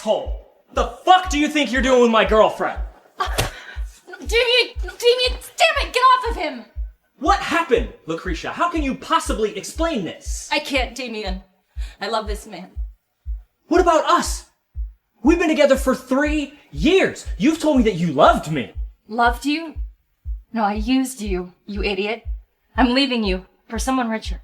asshole! The fuck do you think you're doing with my girlfriend? Damien, damn it, get off of him! What happened, Lucretia? How can you possibly explain this? I can't, Damien. I love this man. What about us? We've been together for 3 years. You've told me that you loved me. Loved you? No, I used you, you idiot. I'm leaving you for someone richer.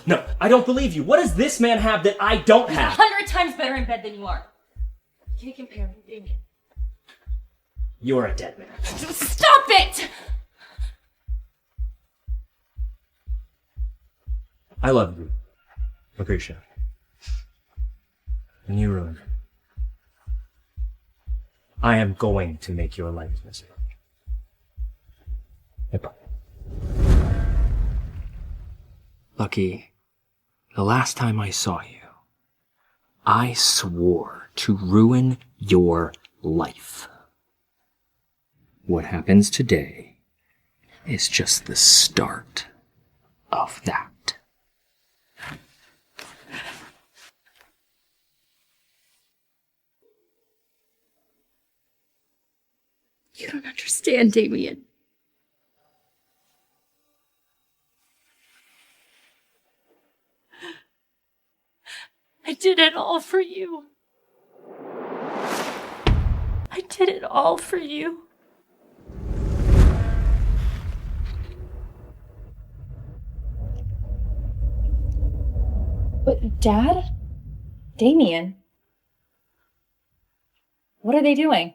No, I don't believe you. What does this man have that I don't He's have? 100 times better in bed than you are. You can't compare me, Damien. You're a dead man. Stop it! I love you, Lucretia. And you ruined it. I am going to make your life miserable. Lucky, the last time I saw you, I swore to ruin your life. What happens today is just the start of that. You don't understand, Damien. I did it all for you. I did it all for you. But Dad? Damien? What are they doing?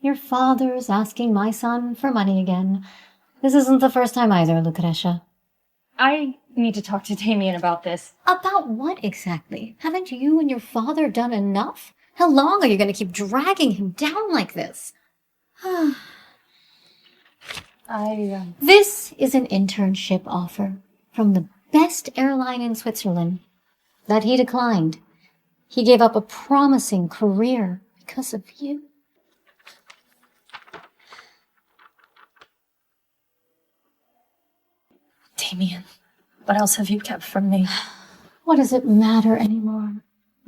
Your father's asking my son for money again. This isn't the first time either, Lucretia. I need to talk to Damien about this. About what exactly? Haven't you and your father done enough? How long are you going to keep dragging him down like this? This is an internship offer from the best airline in Switzerland that he declined. He gave up a promising career because of you. Damien, what else have you kept from me? What does it matter anymore?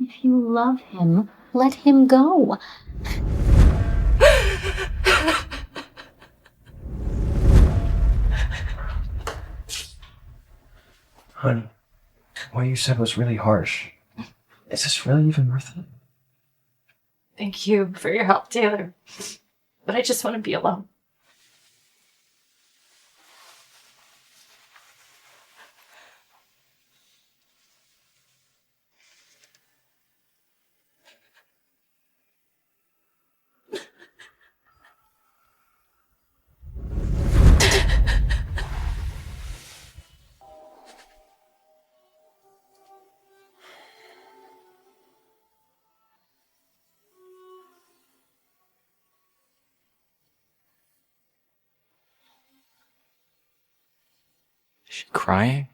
If you love him, let him go. Hun, what you said was really harsh. Is this really even worth it? Thank you for your help, Taylor. But I just want to be alone. Is she crying?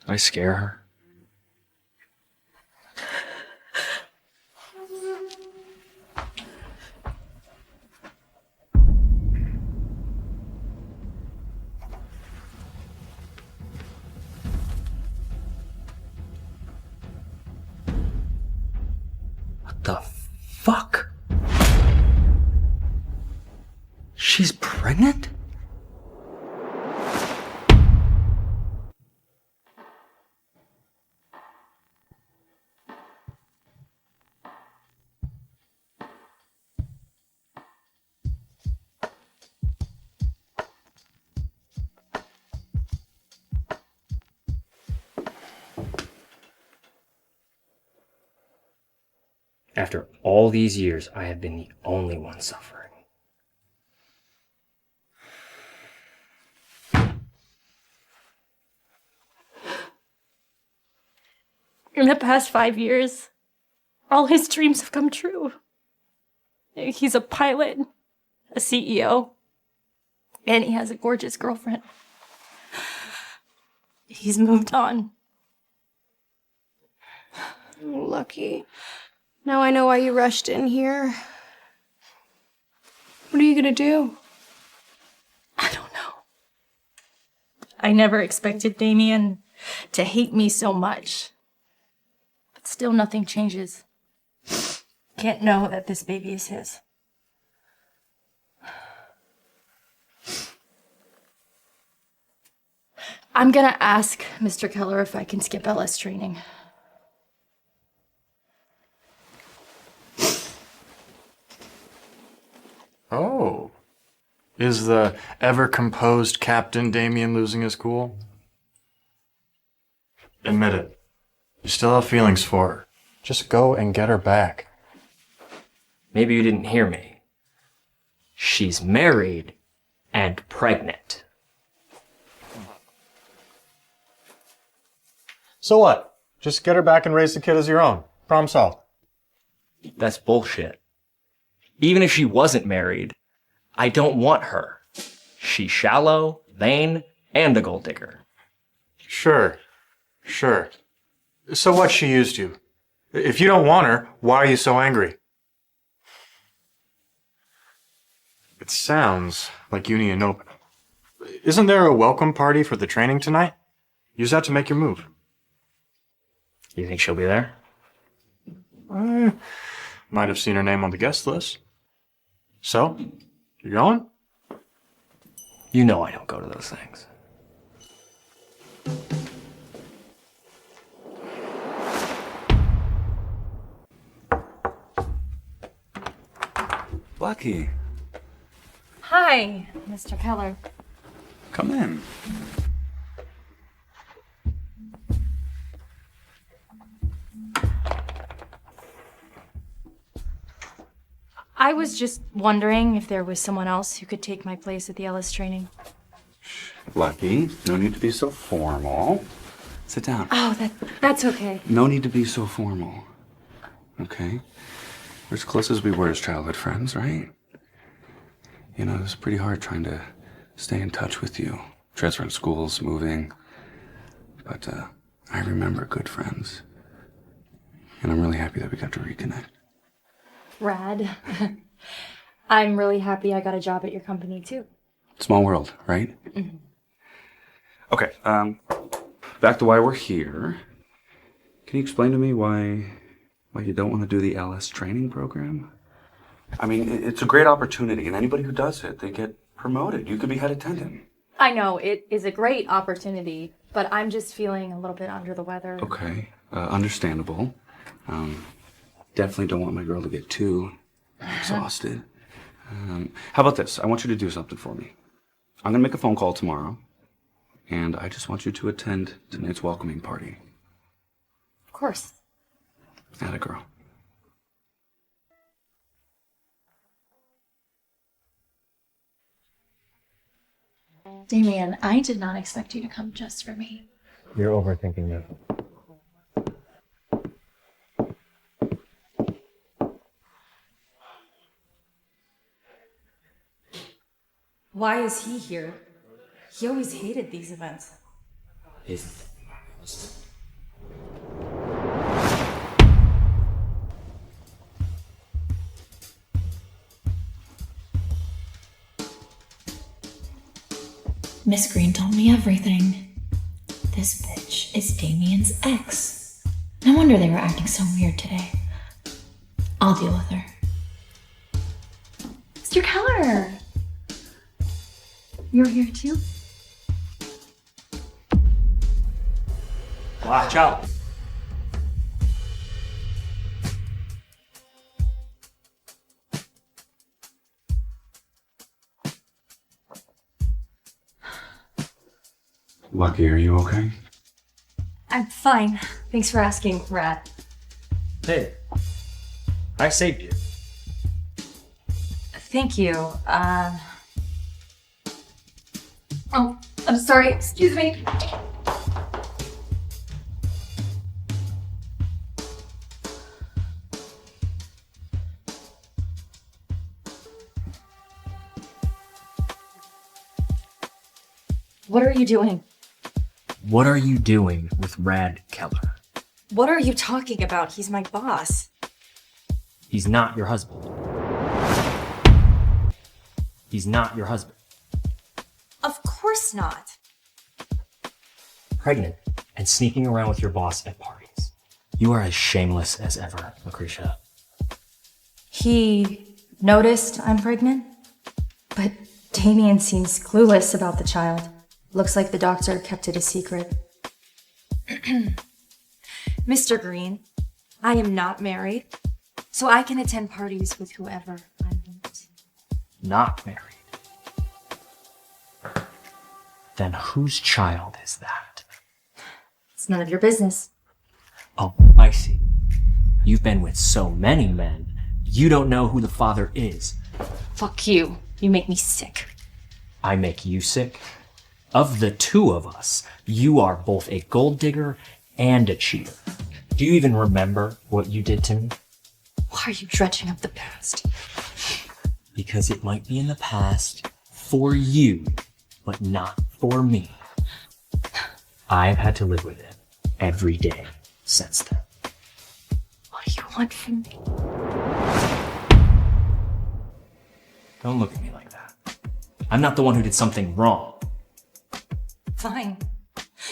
Did I scare her? What the fuck? She's pregnant? After all these years, I have been the only one suffering. In the past 5 years, all his dreams have come true. He's a pilot, a CEO, and he has a gorgeous girlfriend. He's moved on. Lucky. Now I know why you rushed in here. What are you gonna do? I don't know. I never expected Damien to hate me so much. But still nothing changes. Can't know that this baby is his. I'm gonna ask Mr. Keller if I can skip LS training. Oh. Is the ever-composed Captain Damien losing his cool? Admit it. You still have feelings for her. Just go and get her back. Maybe you didn't hear me. She's married and pregnant. So what? Just get her back and raise the kid as your own. Problem solved. That's bullshit. Even if she wasn't married, I don't want her. She's shallow, vain, and a gold digger. Sure. So what, she used you? If you don't want her, why are you so angry? It sounds like you need an opening. Isn't there a welcome party for the training tonight? Use that to make your move. You think she'll be there? I might have seen her name on the guest list. So, you going? You know I don't go to those things. Lucky. Hi, Mr. Keller. Come in. I was just wondering if there was someone else who could take my place at the LS training. Lucky. No need to be so formal. Sit down. Oh, that's okay. No need to be so formal. Okay? We're as close as we were as childhood friends, right? You know, it was pretty hard trying to stay in touch with you. Transferring schools, moving. But I remember good friends. And I'm really happy that we got to reconnect. Rad. I'm really happy I got a job at your company, too. Small world, right? Mm-hmm. Okay, back to why we're here. Can you explain to me why you don't want to do the LS training program? I mean, it's a great opportunity, and anybody who does it, they get promoted. You could be head attendant. I know, it is a great opportunity, but I'm just feeling a little bit under the weather. Okay, understandable. Definitely don't want my girl to get too exhausted. How about this? I want you to do something for me. I'm going to make a phone call tomorrow, and I just want you to attend tonight's welcoming party. Of course. Atta girl. Damien, I did not expect you to come just for me. You're overthinking this. Why is he here? He always hated these events. Miss Green told me everything. This bitch is Damien's ex. No wonder they were acting so weird today. I'll deal with her. Mr. Keller! You're here too? Watch out. Lucky, are you okay? I'm fine. Thanks for asking, Rat. Hey, I saved you. Thank you. Oh, I'm sorry. Excuse me. What are you doing? What are you doing with Rad Keller? What are you talking about? He's my boss. He's not your husband. He's not your husband. Of course not. pregnant and sneaking around with your boss at parties. You are as shameless as ever, Lucretia. He noticed I'm pregnant, but Damien seems clueless about the child. Looks like the doctor kept it a secret. Mr. Green, I am not married, so I can attend parties with whoever I want. Not married. Then whose child is that? It's none of your business. Oh, I see. You've been with so many men, you don't know who the father is. Fuck you. You make me sick. I make you sick? Of the two of us, you are both a gold digger and a cheater. Do you even remember what you did to me? Why are you dredging up the past? Because it might be in the past for you, but not for me. I've had to live with it every day since then. What do you want from me? Don't look at me like that. I'm not the one who did something wrong. Fine.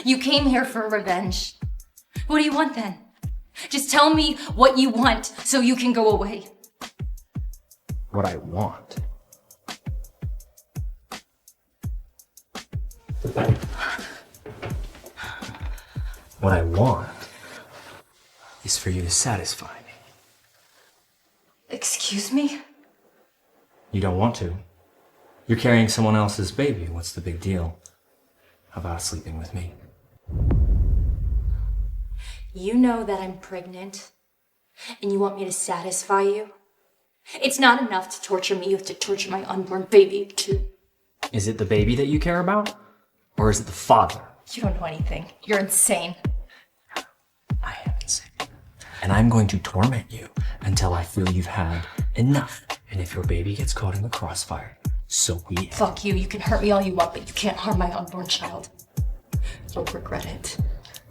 You came here for revenge. What do you want then? Just tell me what you want so you can go away. What I want. What I want is for you to satisfy me. Excuse me? You don't want to. You're carrying someone else's baby. What's the big deal? How about sleeping with me? You know that I'm pregnant, and you want me to satisfy you? It's not enough to torture me, you have to torture my unborn baby, too. Is it the baby that you care about? Or is it the father? You don't know anything. You're insane. I am insane. And I'm going to torment you until I feel you've had enough. And if your baby gets caught in the crossfire, so be it. Fuck you. You can hurt me all you want, but you can't harm my unborn child. You'll regret it.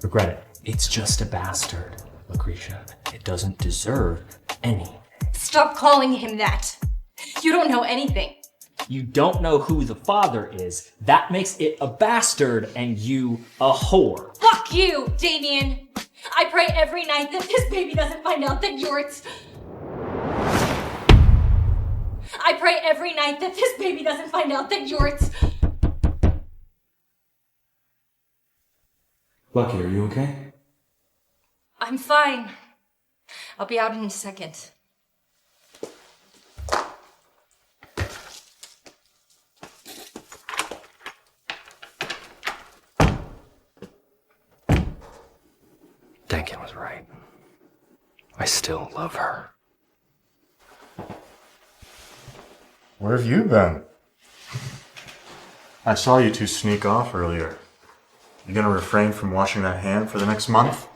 Regret it. It's just a bastard, Lucretia. It doesn't deserve any. Stop calling him that. You don't know anything. You don't know who the father is. That makes it a bastard and you a whore. Fuck you, Damien. I pray every night that this baby doesn't find out that you're I pray every night that this baby doesn't find out that you're Lucky, are you okay? I'm fine. I'll be out in a second. Denkin was right. I still love her. Where have you been? I saw you two sneak off earlier. You gonna refrain from washing that hand for the next month?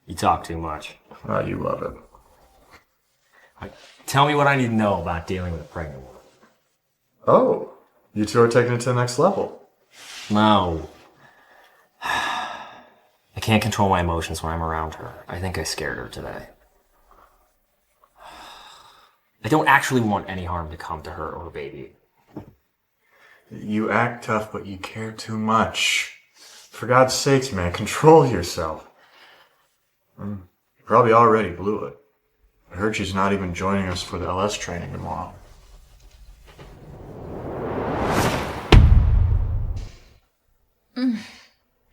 You talk too much. Oh, you love it. Tell me what I need to know about dealing with a pregnant woman. Oh, you two are taking it to the next level. No. I can't control my emotions when I'm around her. I think I scared her today. I don't actually want any harm to come to her or her baby. You act tough, but you care too much. For God's sakes, man, control yourself. You probably already blew it. I heard she's not even joining us for the LS training tomorrow.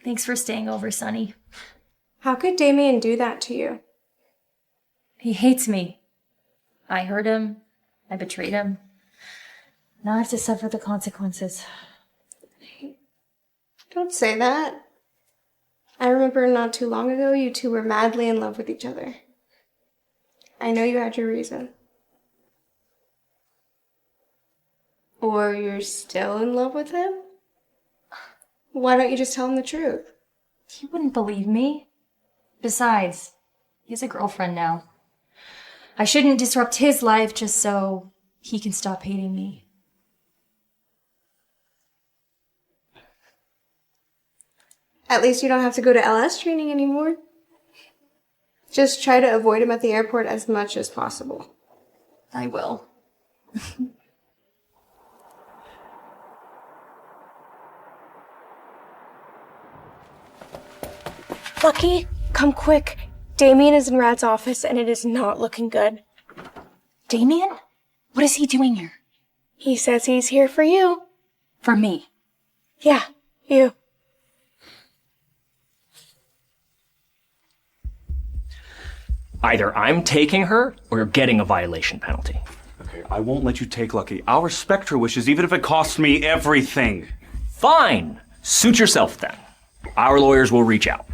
Thanks for staying over, Sonny. How could Damien do that to you? He hates me. I hurt him. I betrayed him. Now I have to suffer the consequences. Don't say that. I remember not too long ago you two were madly in love with each other. I know you had your reason. Or you're still in love with him? Why don't you just tell him the truth? He wouldn't believe me. Besides, he has a girlfriend now. I shouldn't disrupt his life just so he can stop hating me. At least you don't have to go to LS training anymore. Just try to avoid him at the airport as much as possible. I will. Lucky, come quick. Damien is in Rad's office and it is not looking good. Damien? What is he doing here? He says he's here for you. For me? Yeah, you. Either I'm taking her or you're getting a violation penalty. Okay, I won't let you take Lucky. I'll respect her wishes, even if it costs me everything. Fine. Suit yourself then. Our lawyers will reach out.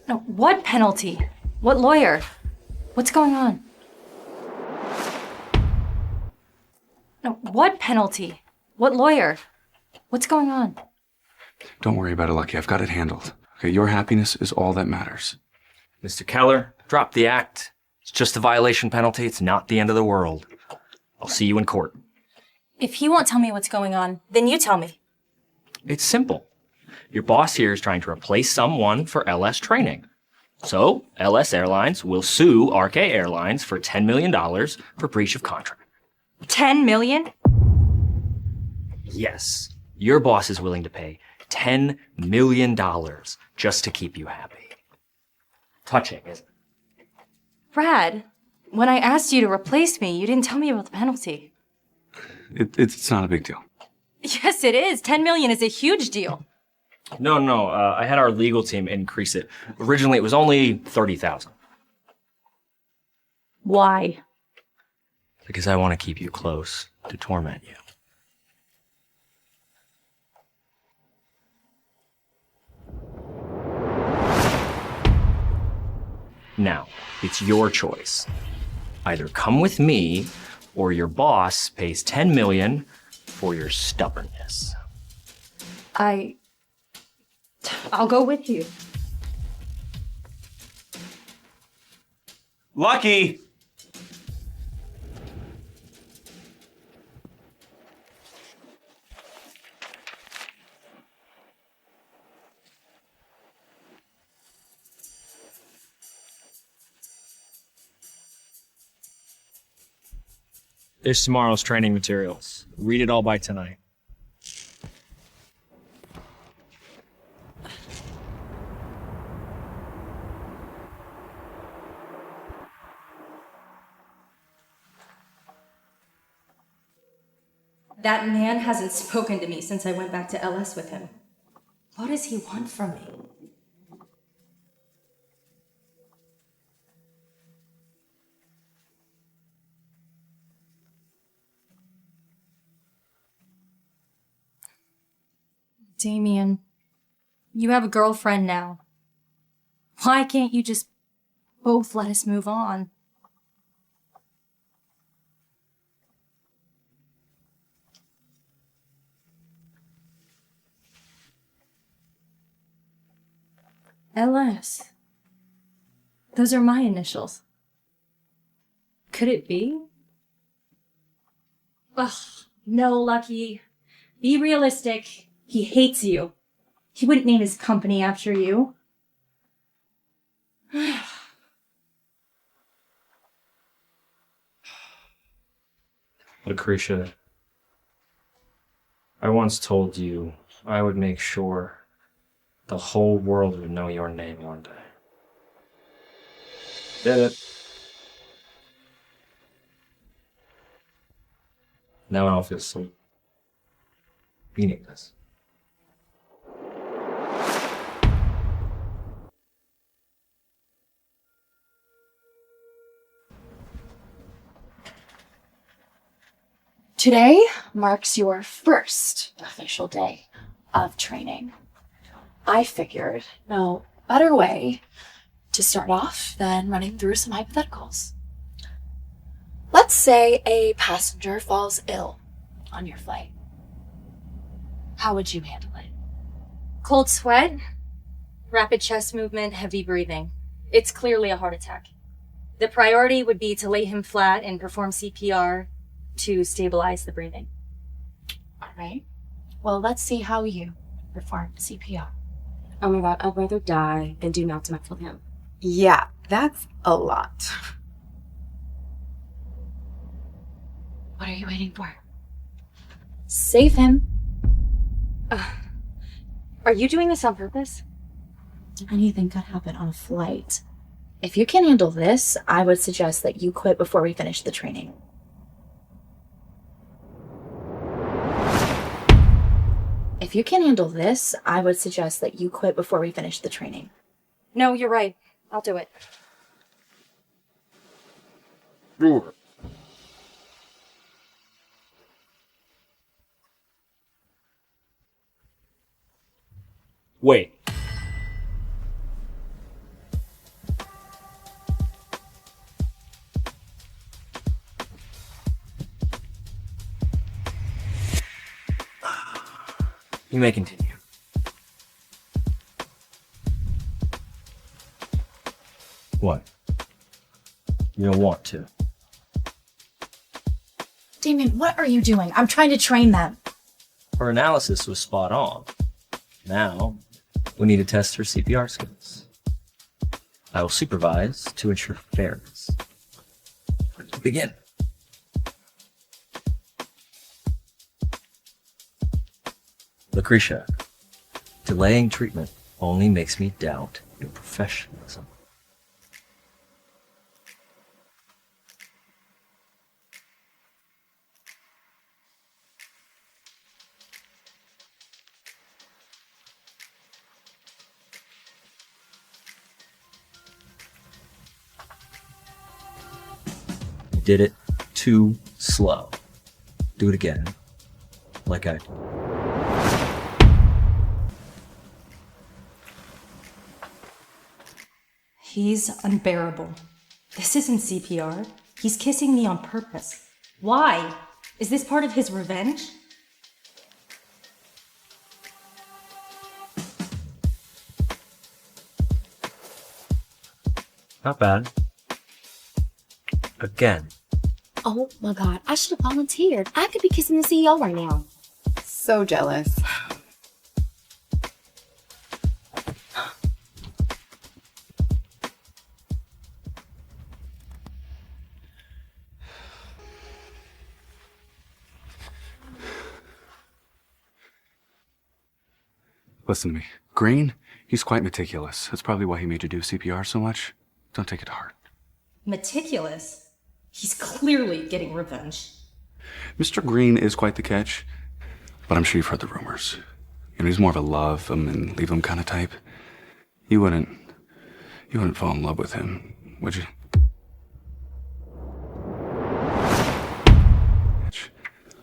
No, what penalty? What lawyer? What's going on? No, what penalty? What lawyer? What's going on? Don't worry about it, Lucky. I've got it handled. Okay, your happiness is all that matters. Mr. Keller, drop the act. It's just a violation penalty. It's not the end of the world. I'll see you in court. If he won't tell me what's going on, then you tell me. It's simple. Your boss here is trying to replace someone for LS training. So, LS Airlines will sue RK Airlines for $10 million for breach of contract. 10 million? Yes, your boss is willing to pay $10 million just to keep you happy. Touching, isn't it? Brad, when I asked you to replace me, you didn't tell me about the penalty. It's not a big deal. Yes, it is. 10 million is a huge deal. No, I had our legal team increase it. Originally, it was only 30,000. Why? Because I want to keep you close to torment you. Now, it's your choice. Either come with me, or your boss pays 10 million for your stubbornness. I'll go with you. Lucky! There's tomorrow's training materials. Read it all by tonight. That man hasn't spoken to me since I went back to LS with him. What does he want from me? Damien, you have a girlfriend now. Why can't you just both let us move on? LS. Those are my initials. Could it be? Ugh, no, Lucky. Be realistic. He hates you. He wouldn't name his company after you. Lucretia, I once told you I would make sure the whole world would know your name one day. Did it. Now it all feels so meaningless. Today marks your first official day of training. I figured no better way to start off than running through some hypotheticals. Let's say a passenger falls ill on your flight. How would you handle it? Cold sweat, rapid chest movement, heavy breathing. It's clearly a heart attack. The priority would be to lay him flat and perform CPR to stabilize the breathing. All right. Well, let's see how you perform CPR. Oh my god, I'd rather die than do mouth to mouth with him. Yeah, that's a lot. What are you waiting for? Save him. Are you doing this on purpose? Anything could happen on a flight. If you can't handle this, I would suggest that you quit before we finish the training. If you can't handle this, I would suggest that you quit before we finish the training. No, you're right. I'll do it. Sure. Wait. You may continue. What? You don't want to? Damien, what are you doing? I'm trying to train them. Her analysis was spot on. Now, we need to test her CPR skills. I will supervise to ensure fairness. Begin. Lucretia, delaying treatment only makes me doubt your professionalism. You did it too slow. Do it again, like I did. He's unbearable. This isn't CPR. He's kissing me on purpose. Why? Is this part of his revenge? Not bad. Again. Oh my god, I should have volunteered. I could be kissing the CEO right now. So jealous. Listen to me. Green, he's quite meticulous. That's probably why he made you do CPR so much. Don't take it to heart. Meticulous? He's clearly getting revenge. Mr. Green is quite the catch, but I'm sure you've heard the rumors. You know, he's more of a love him and leave him kind of type. You wouldn't fall in love with him, would you?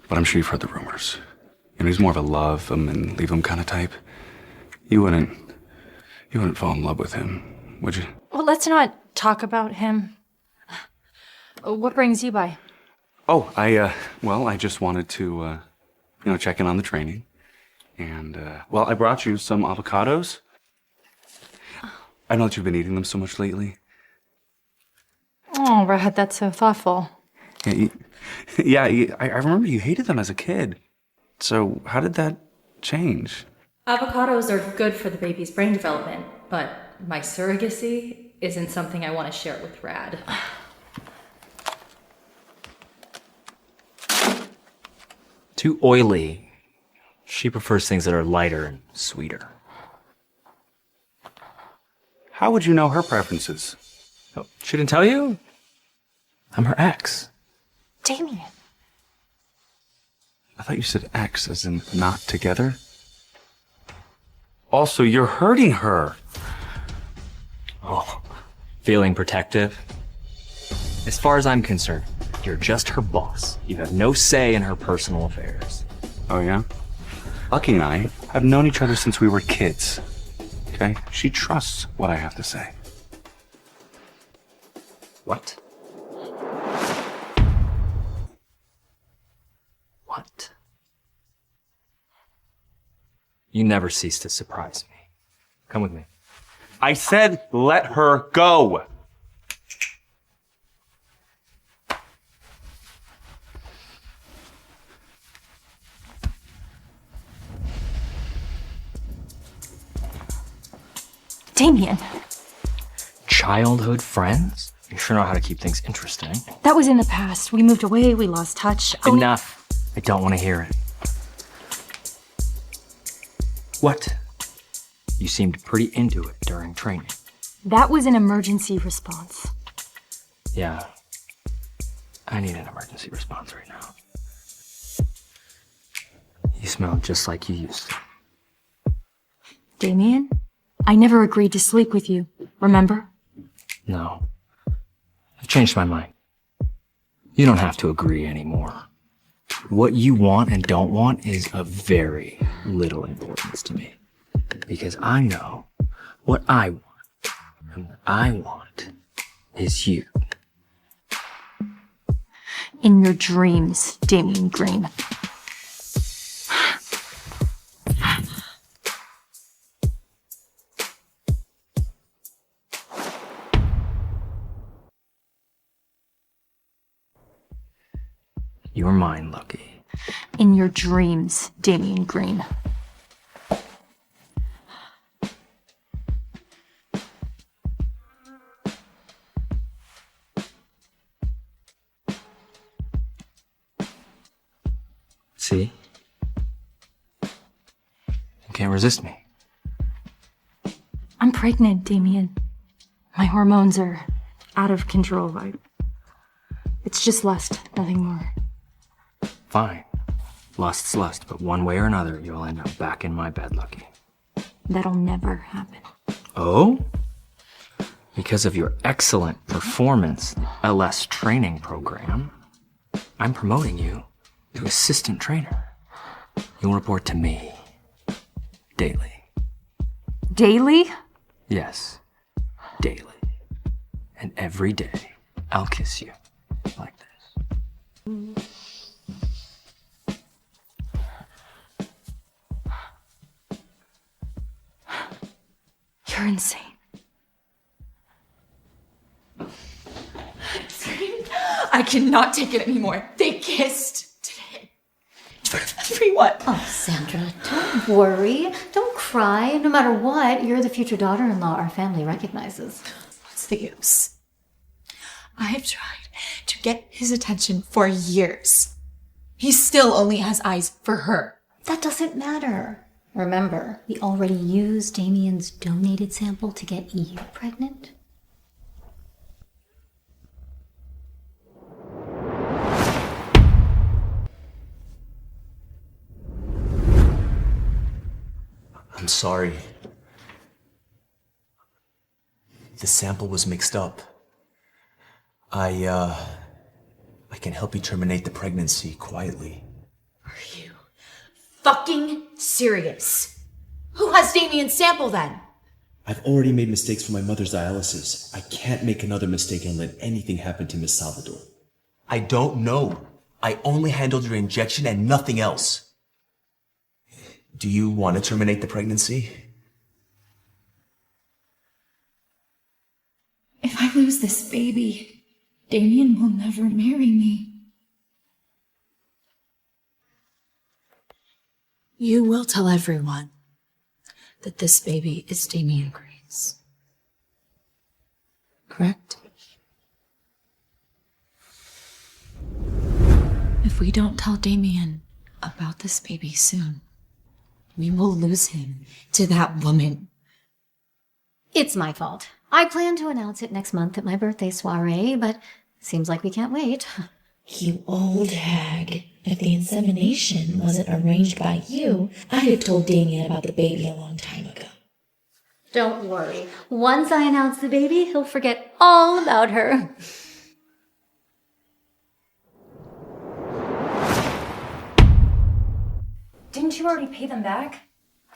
But I'm sure you've heard the rumors. You know, he's more of a love him and leave him kind of type. You wouldn't fall in love with him, would you? Well, let's not talk about him. What brings you by? Oh, I just wanted to, check in on the training. And, I brought you some avocados. I know that you've been eating them so much lately. Oh, Brad, that's so thoughtful. I remember you hated them as a kid. So how did that change? Avocados are good for the baby's brain development, but my surrogacy isn't something I want to share with Rad. Too oily. She prefers things that are lighter and sweeter. How would you know her preferences? Oh, she didn't tell you? I'm her ex. Damien. I thought you said ex as in not together. Also, you're hurting her. Oh, feeling protective? As far as I'm concerned, you're just her boss. You have no say in her personal affairs. Oh, yeah? Lucky and I have known each other since we were kids. Okay? She trusts what I have to say. What? What? You never cease to surprise me. Come with me. I said let her go. Damien. Childhood friends? You sure know how to keep things interesting. That was in the past. We moved away, we lost touch. Enough. I don't want to hear it. What? You seemed pretty into it during training. That was an emergency response. Yeah. I need an emergency response right now. You smell just like you used to. Damien, I never agreed to sleep with you, remember? No. I've changed my mind. You don't have to agree anymore. What you want and don't want is of very little importance to me. Because I know what I want. And what I want is you. In your dreams, Damien Green. You're mine, Lucky. In your dreams, Damien Green. See? You can't resist me. I'm pregnant, Damien. My hormones are out of control. It's just lust, nothing more. Fine. Lust's lust, but one way or another, you'll end up back in my bed, Lucky. That'll never happen. Oh? Because of your excellent performance LS training program, I'm promoting you to assistant trainer. You'll report to me daily. Daily? Yes, daily. And every day, I'll kiss you like this. You're insane. I cannot take it anymore. They kissed today. In front of everyone. Oh, Sandra, don't worry. Don't cry. No matter what, you're the future daughter-in-law our family recognizes. What's the use? I've tried to get his attention for years. He still only has eyes for her. That doesn't matter. Remember, we already used Damien's donated sample to get you pregnant. I'm sorry. The sample was mixed up. I can help you terminate the pregnancy quietly. Are you fucking serious? Who has Damien's sample then? I've already made mistakes for my mother's dialysis. I can't make another mistake and let anything happen to Miss Salvador. I don't know. I only handled your injection and nothing else. Do you want to terminate the pregnancy? If I lose this baby, Damien will never marry me. You will tell everyone that this baby is Damien Green's. Correct? If we don't tell Damien about this baby soon, we will lose him to that woman. It's my fault. I plan to announce it next month at my birthday soiree, but seems like we can't wait. You old hag. If the insemination wasn't arranged by you, I'd have told Damien about the baby a long time ago. Don't worry. Once I announce the baby, he'll forget all about her. Didn't you already pay them back?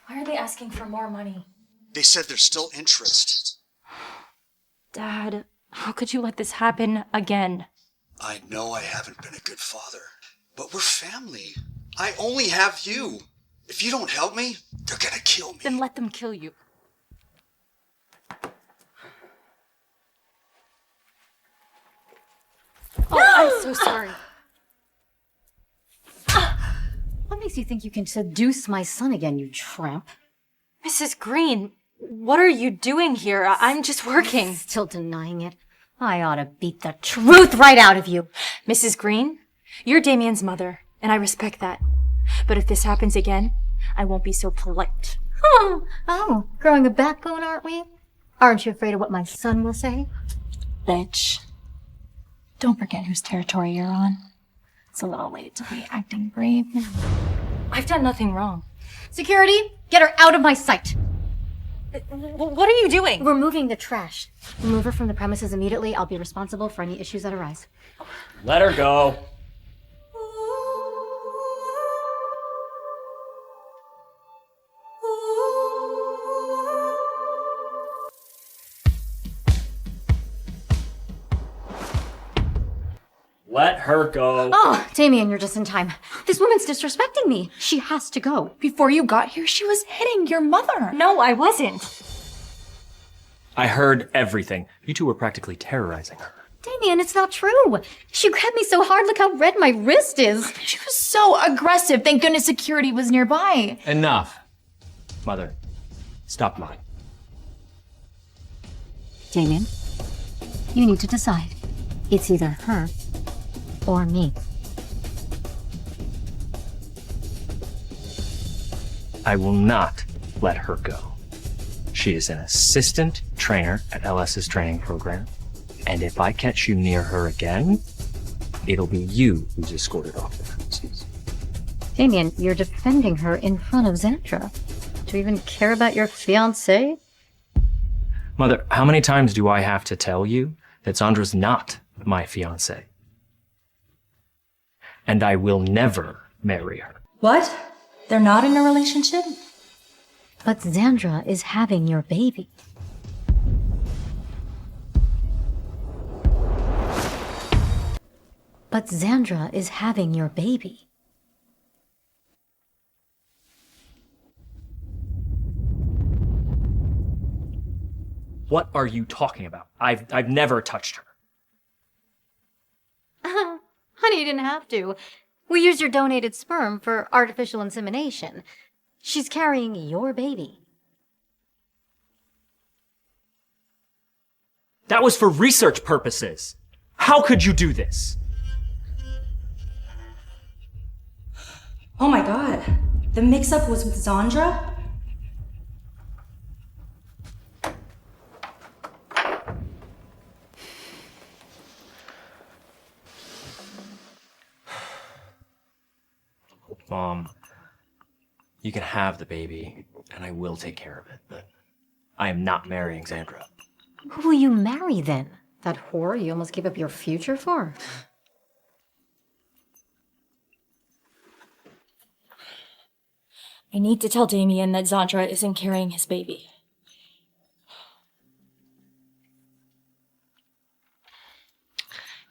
Why are they asking for more money? They said there's still interest. Dad, how could you let this happen again? I know I haven't been a good father, but we're family. I only have you. If you don't help me, they're gonna kill me. Then let them kill you. Oh, I'm so sorry. What makes you think you can seduce my son again, you tramp? Mrs. Green, what are you doing here? I'm just working. Still denying it. I ought to beat the truth right out of you. Mrs. Green, you're Damien's mother, and I respect that. But if this happens again, I won't be so polite. Oh, growing a backbone, aren't we? Aren't you afraid of what my son will say? Bitch. Don't forget whose territory you're on. It's a little late to be acting brave now. I've done nothing wrong. Security, get her out of my sight! What are you doing? Removing the trash. Remove her from the premises immediately. I'll be responsible for any issues that arise. Let her go. Let her go. Oh, Damien, you're just in time. This woman's disrespecting me. She has to go. Before you got here, she was hitting your mother. No, I wasn't. I heard everything. You two were practically terrorizing her. Damien, it's not true. She grabbed me so hard, look how red my wrist is. She was so aggressive. Thank goodness security was nearby. Enough. Mother, stop lying. Damien, you need to decide. It's either her or me. I will not let her go. She is an assistant trainer at LS's training program, and if I catch you near her again, it'll be you who's escorted off the premises. Damien, you're defending her in front of Xandra. Do you even care about your fiancé? Mother, how many times do I have to tell you that Zandra's not my fiancé? And I will never marry her. What? They're not in a relationship? But Xandra is having your baby. But Xandra is having your baby. What are you talking about? I've never touched her. Honey, you didn't have to. We used your donated sperm for artificial insemination. She's carrying your baby. That was for research purposes. How could you do this? Oh my god. The mix-up was with Xandra? Mom, you can have the baby, and I will take care of it, but I am not marrying Xandra. Who will you marry then? That whore you almost gave up your future for? I need to tell Damien that Xandra isn't carrying his baby.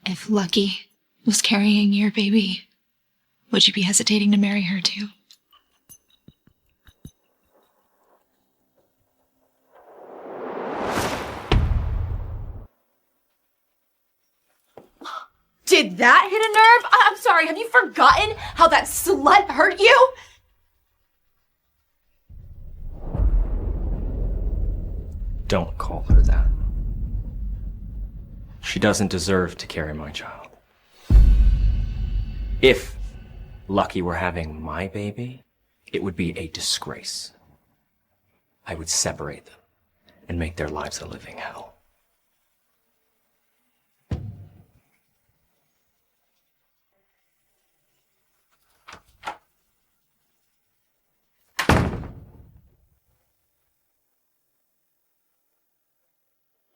If Lucky was carrying your baby, would you be hesitating to marry her too? Did that hit a nerve? I'm sorry, have you forgotten how that slut hurt you? Don't call her that. She doesn't deserve to carry my child. If Lucky were having my baby, it would be a disgrace. I would separate them and make their lives a living hell.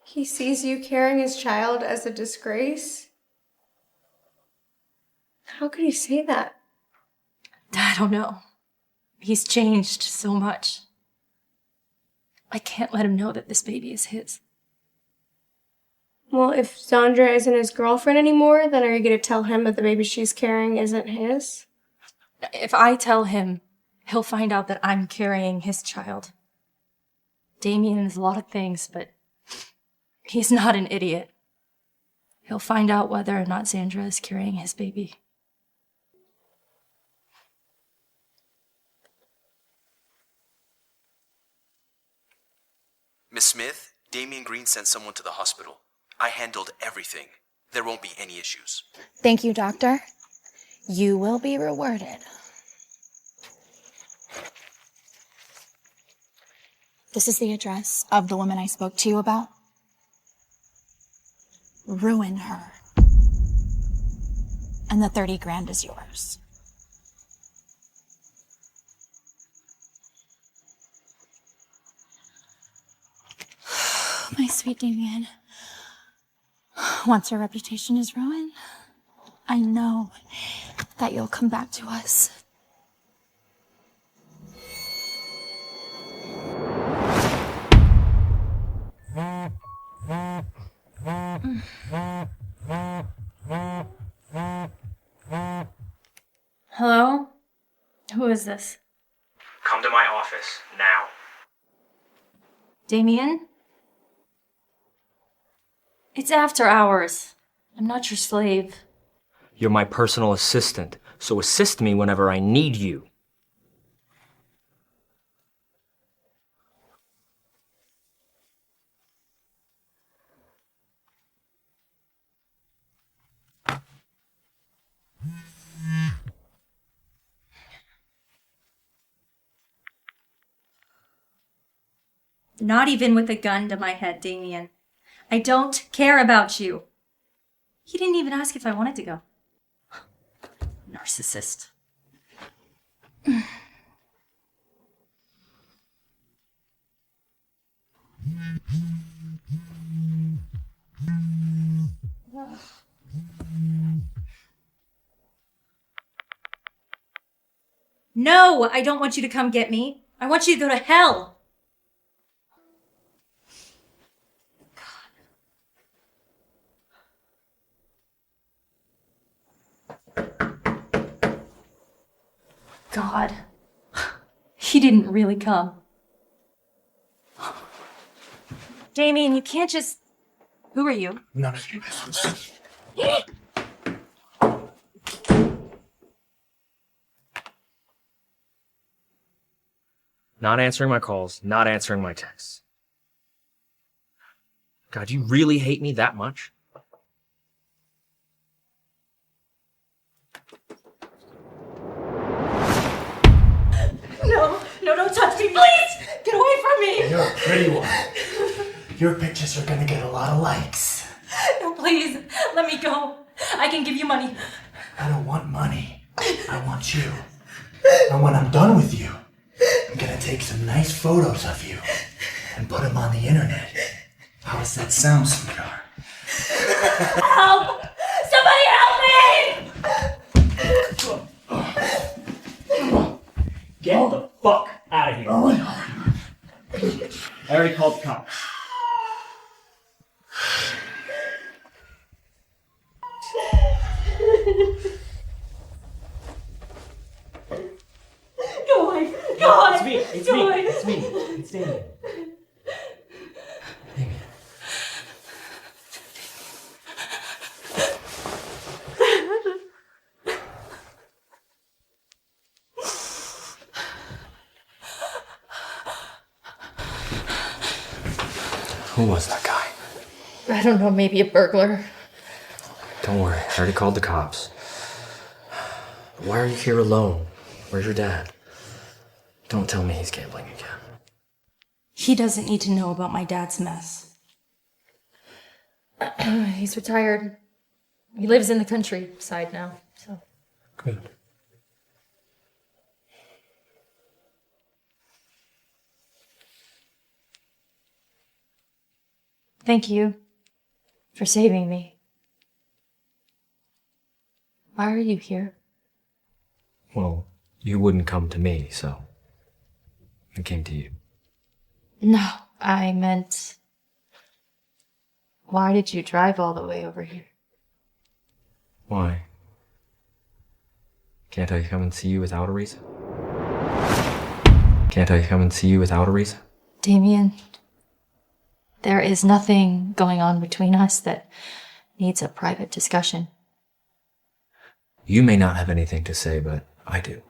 He sees you carrying his child as a disgrace? How could he say that? I don't know. He's changed so much. I can't let him know that this baby is his. Well, if Xandra isn't his girlfriend anymore, then are you going to tell him that the baby she's carrying isn't his? If I tell him, he'll find out that I'm carrying his child. Damien is a lot of things, but he's not an idiot. He'll find out whether or not Xandra is carrying his baby. Miss Smith, Damien Green sent someone to the hospital. I handled everything. There won't be any issues. Thank you, Doctor. You will be rewarded. This is the address of the woman I spoke to you about. Ruin her. And the 30 grand is yours. My sweet Damien. Once your reputation is ruined, I know that you'll come back to us. Hello? Who is this? Come to my office, now. Damien? It's after hours. I'm not your slave. You're my personal assistant, so assist me whenever I need you. Not even with a gun to my head, Damien. I don't care about you. He didn't even ask if I wanted to go. Narcissist. No, I don't want you to come get me. I want you to go to hell. God. He didn't really come. Damien, you can't just... Who are you? None of your business. Not answering my calls, not answering my texts. God, you really hate me that much? No, don't touch me, please! Get away from me! You're a pretty one. Your pictures are gonna get a lot of likes. No, please, let me go. I can give you money. I don't want money. I want you. And when I'm done with you, I'm gonna take some nice photos of you and put them on the internet. How does that sound, sweetheart? Help! Somebody help me! Get the fuck out of here. I already called the cops. Go away! Go away! It's me! It's Go me! away. It's me! It's Damien. Damien. Who was that guy? I don't know, maybe a burglar. Don't worry, I already called the cops. Why are you here alone? Where's your dad? Don't tell me he's gambling again. He doesn't need to know about my dad's mess. He's retired. He lives in the countryside now, so. Good. Thank you for saving me. Why are you here? Well, you wouldn't come to me, so I came to you. No, I meant... Why did you drive all the way over here? Why? Can't I come and see you without a reason? Can't I come and see you without a reason? Damien, there is nothing going on between us that needs a private discussion. You may not have anything to say, but I do.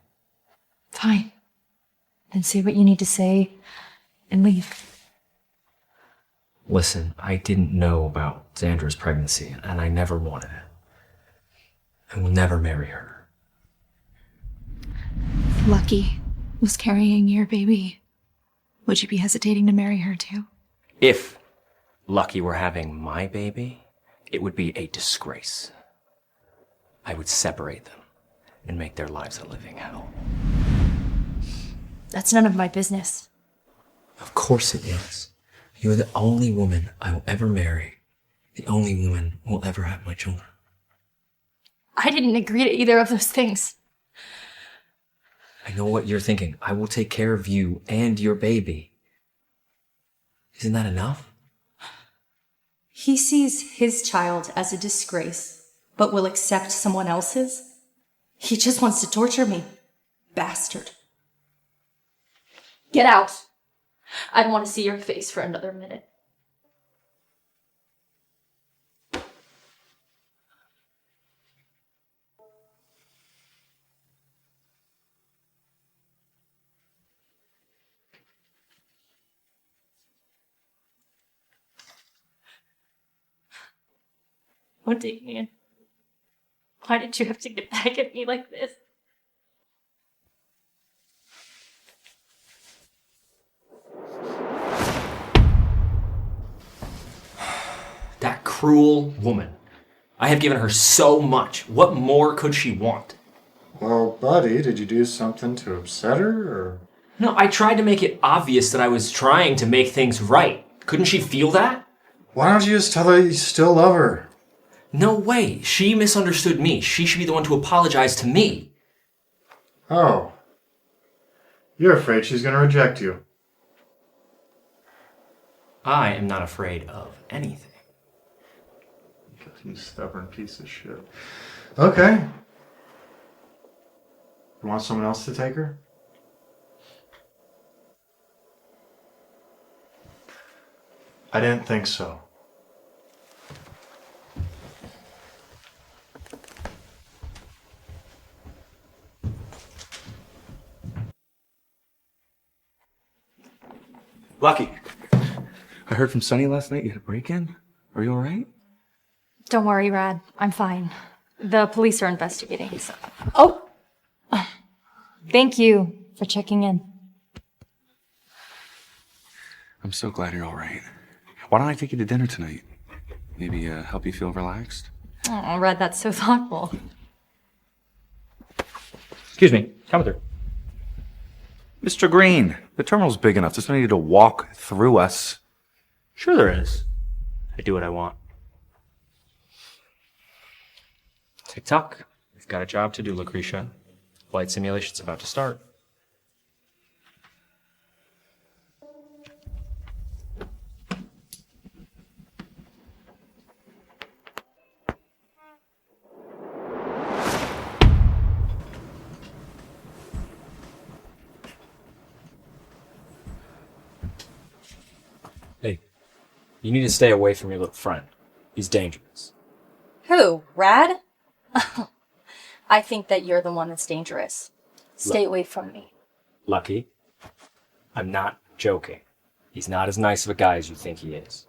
Fine. Then say what you need to say and leave. Listen, I didn't know about Xandra's pregnancy, and I never wanted it. I will never marry her. Lucky was carrying your baby would you be hesitating to marry her too? If Lucky were having my baby, it would be a disgrace. I would separate them and make their lives a living hell. That's none of my business. Of course it is. You're the only woman I will ever marry. The only woman who will ever have my children. I didn't agree to either of those things. I know what you're thinking. I will take care of you and your baby. Isn't that enough? He sees his child as a disgrace, but will accept someone else's? He just wants to torture me. Bastard. Get out. I don't want to see your face for another minute. What did you mean? Why did you have to get back at me like this? That cruel woman. I have given her so much. What more could she want? Well, buddy, did you do something to upset her, or...? No, I tried to make it obvious that I was trying to make things right. Couldn't she feel that? Why don't you just tell her you still love her? No way. She misunderstood me. She should be the one to apologize to me. Oh. You're afraid she's gonna reject you. I am not afraid of anything. You stubborn piece of shit. Okay. You want someone else to take her? I didn't think so. Lucky. I heard from Sonny last night you had a break-in. Are you all right? Don't worry, Rad. I'm fine. The police are investigating. So. Oh! Thank you for checking in. I'm so glad you're all right. Why don't I take you to dinner tonight? Maybe help you feel relaxed? Oh, Rad, that's so thoughtful. Excuse me. Come through. Mr. Green, the terminal's big enough. There's no need to walk through us. Sure there is. I do what I want. Tick-tock. We've got a job to do, Lucretia. Flight simulation's about to start. Hey, you need to stay away from your little friend. He's dangerous. Who? Rad? I think that you're the one that's dangerous. Stay away from me. Lucky. I'm not joking. He's not as nice of a guy as you think he is.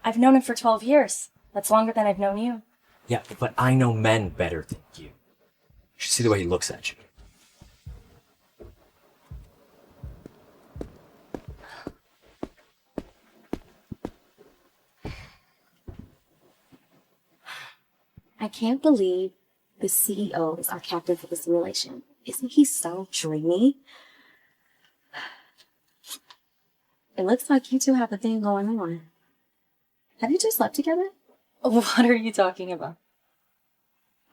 I've known him for 12 years. That's longer than I've known you. Yeah, but I know men better than you. You should see the way he looks at you. I can't believe the CEO is our captain for the simulation. Isn't he so dreamy? It looks like you two have a thing going on. Have you two slept together? What are you talking about?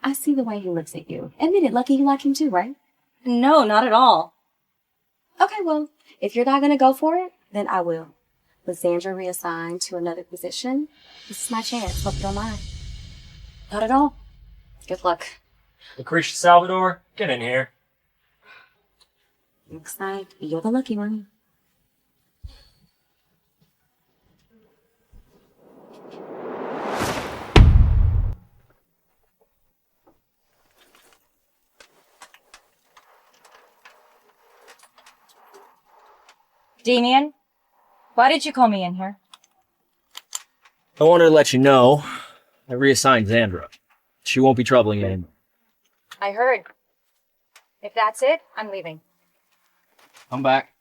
I see the way he looks at you. Admit it, Lucky, you like him too, right? No, not at all. Okay, well, if you're not going to go for it, then I will. With Sandra reassigned to another position, this is my chance. Hope you don't mind. Not at all. Good luck. Lucretia Salvador, get in here. Looks like you're the lucky one. Damien, why did you call me in here? I wanted to let you know I reassigned Xandra. She won't be troubling you anymore. I heard. If that's it, I'm leaving. I'm back.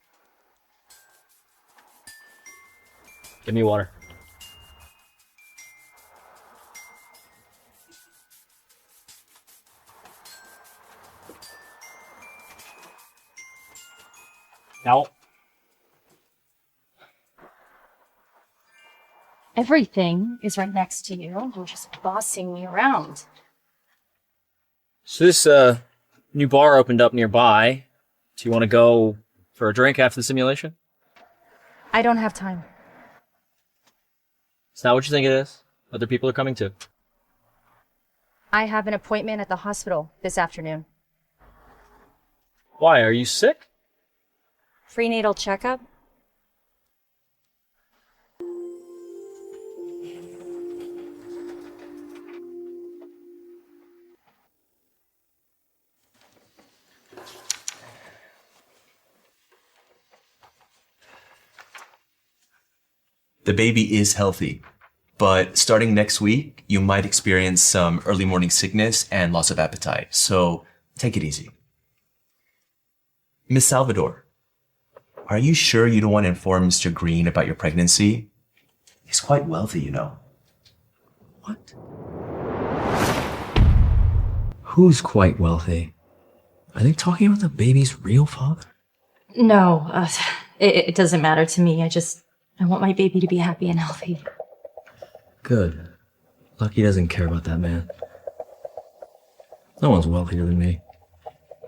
Give me water. Now. Everything is right next to you. You're just bossing me around. So this new bar opened up nearby. Do you want to go for a drink after the simulation? I don't have time. It's not what you think it is. Other people are coming too. I have an appointment at the hospital this afternoon. Why? Are you sick? Prenatal checkup? The baby is healthy, but starting next week, you might experience some early morning sickness and loss of appetite, so take it easy. Miss Salvador, are you sure you don't want to inform Mr. Green about your pregnancy? He's quite wealthy, you know. What? Who's quite wealthy? Are they talking about the baby's real father? No, it doesn't matter to me. I want my baby to be happy and healthy. Good. Lucky doesn't care about that man. No one's wealthier than me.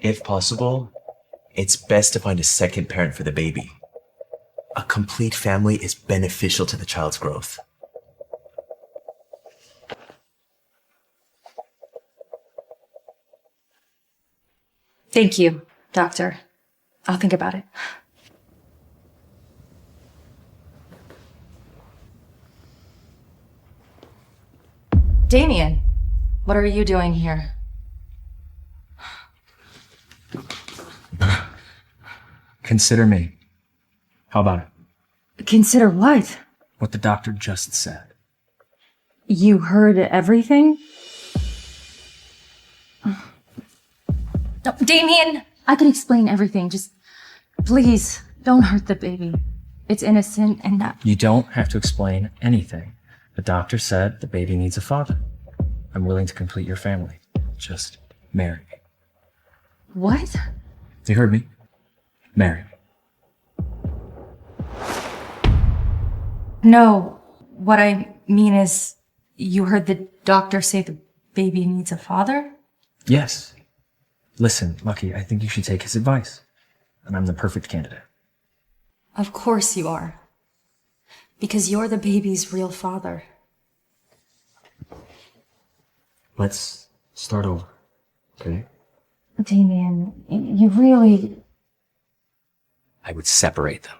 If possible, it's best to find a second parent for the baby. A complete family is beneficial to the child's growth. Thank you, doctor. I'll think about it. Damien, what are you doing here? Consider me. How about it? Consider what? What the doctor just said. You heard everything? No, Damien, I can explain everything. Just please don't hurt the baby. It's innocent and not. You don't have to explain anything. The doctor said the baby needs a father. I'm willing to complete your family. Just marry me. What? You heard me. Marry me. No, what I mean is, you heard the doctor say the baby needs a father? Yes. Listen, Lucky, I think you should take his advice. And I'm the perfect candidate. Of course you are. Because you're the baby's real father. Let's start over, okay? Damien, you really... I would separate them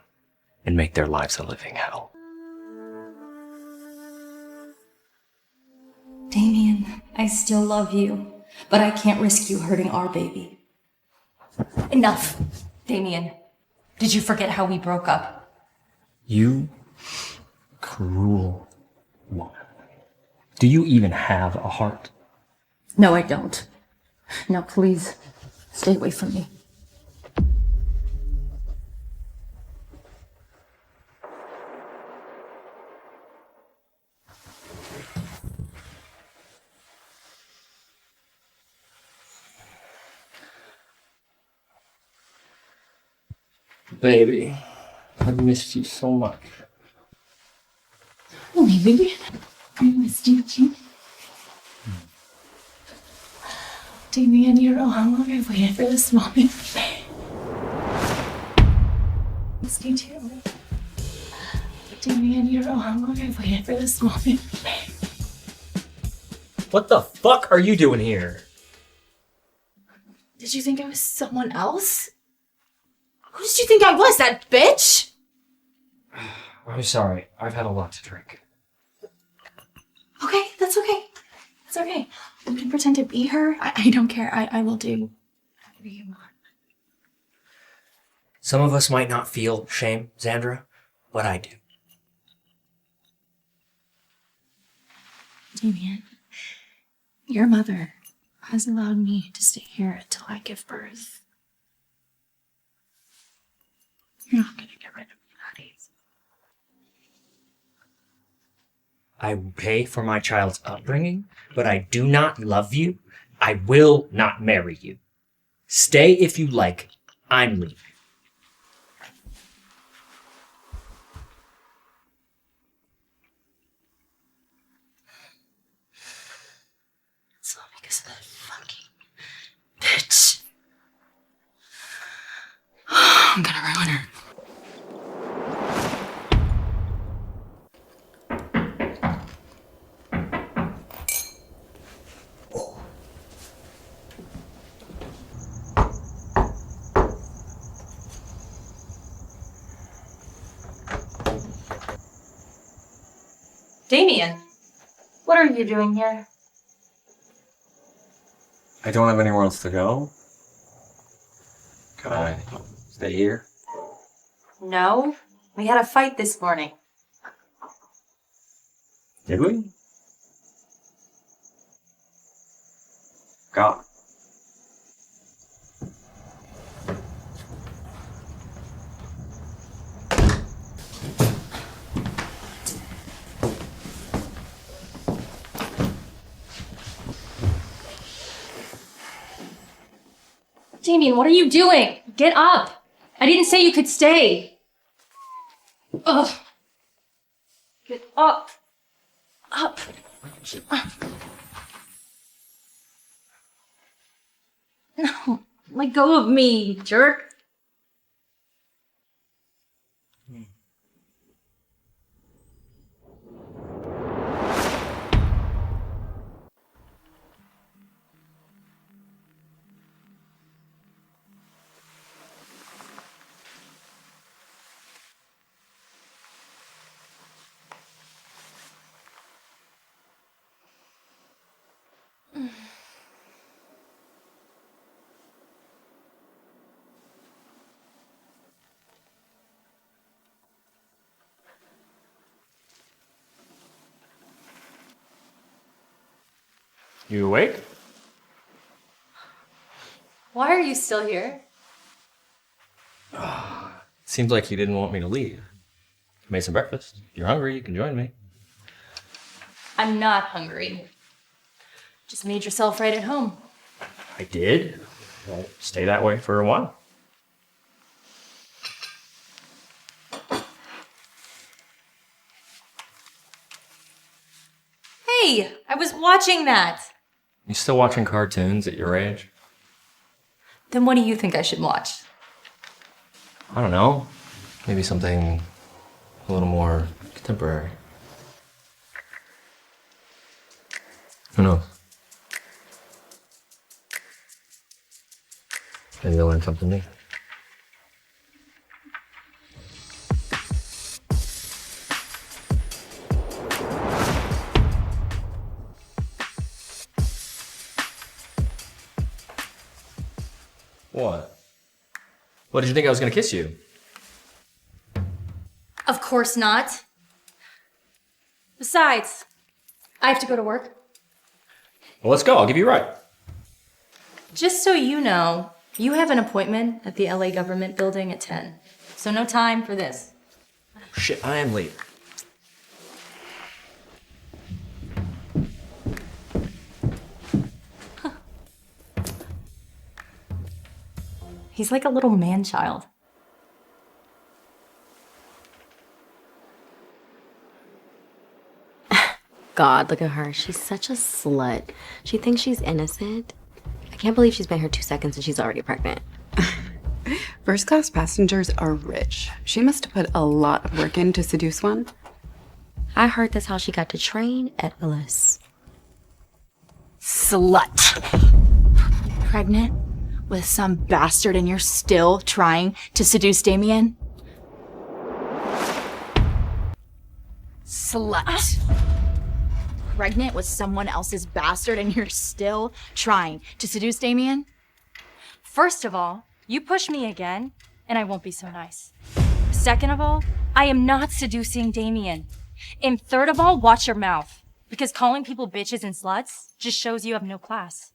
and make their lives a living hell. Damien, I still love you, but I can't risk you hurting our baby. Enough, Damien. Did you forget how we broke up? You cruel woman. Do you even have a heart? No, I don't. No, please, stay away from me. Baby, I've missed you so much. Oh, my baby. I missed you too. Damien, you don't know how long I've waited for this moment. Missed you too. Damien, you don't know how long I've waited for this moment. What the fuck are you doing here? Did you think I was someone else? Who did you think I was, that bitch? I'm sorry. I've had a lot to drink. Okay, that's okay. That's okay. You can pretend to be her. I don't care. I will do whatever you want. Some of us might not feel shame, Xandra, but I do. Damien, your mother has allowed me to stay here until I give birth. You're not gonna get rid of me that easy. I pay for my child's upbringing, but I do not love you. I will not marry you. Stay if you like. I'm leaving. It's all because of that fucking bitch. I'm gonna ruin her. Damien, what are you doing here? I don't have anywhere else to go. Can I stay here? No, we had a fight this morning. Did we? God. Damien, what are you doing? Get up! I didn't say you could stay. Ugh. Get up. Up. No, let go of me, you jerk. You awake? Why are you still here? Seems like you didn't want me to leave. Made some breakfast. If you're hungry, you can join me. I'm not hungry. Just made yourself right at home. I did. I'll stay that way for a while. Hey, I was watching that. You still watching cartoons at your age? Then what do you think I should watch? I don't know. Maybe something a little more contemporary. Who knows? Maybe you'll learn something new. What? What, did you think I was gonna kiss you? Of course not. Besides, I have to go to work. Well, let's go. I'll give you a ride. Just so you know, you have an appointment at the LA government building at 10. So no time for this. Shit, I am late. He's like a little man-child. God, look at her. She's such a slut. She thinks she's innocent. I can't believe she's been here 2 seconds and she's already pregnant. First class passengers are rich. She must have put a lot of work in to seduce one. I heard that's how she got to train at Willis. Slut. Pregnant with some bastard and you're still trying to seduce Damien? Slut. Pregnant with someone else's bastard and you're still trying to seduce Damien? First of all, you push me again, and I won't be so nice. Second of all, I am not seducing Damien. And third of all, watch your mouth. Because calling people bitches and sluts just shows you have no class.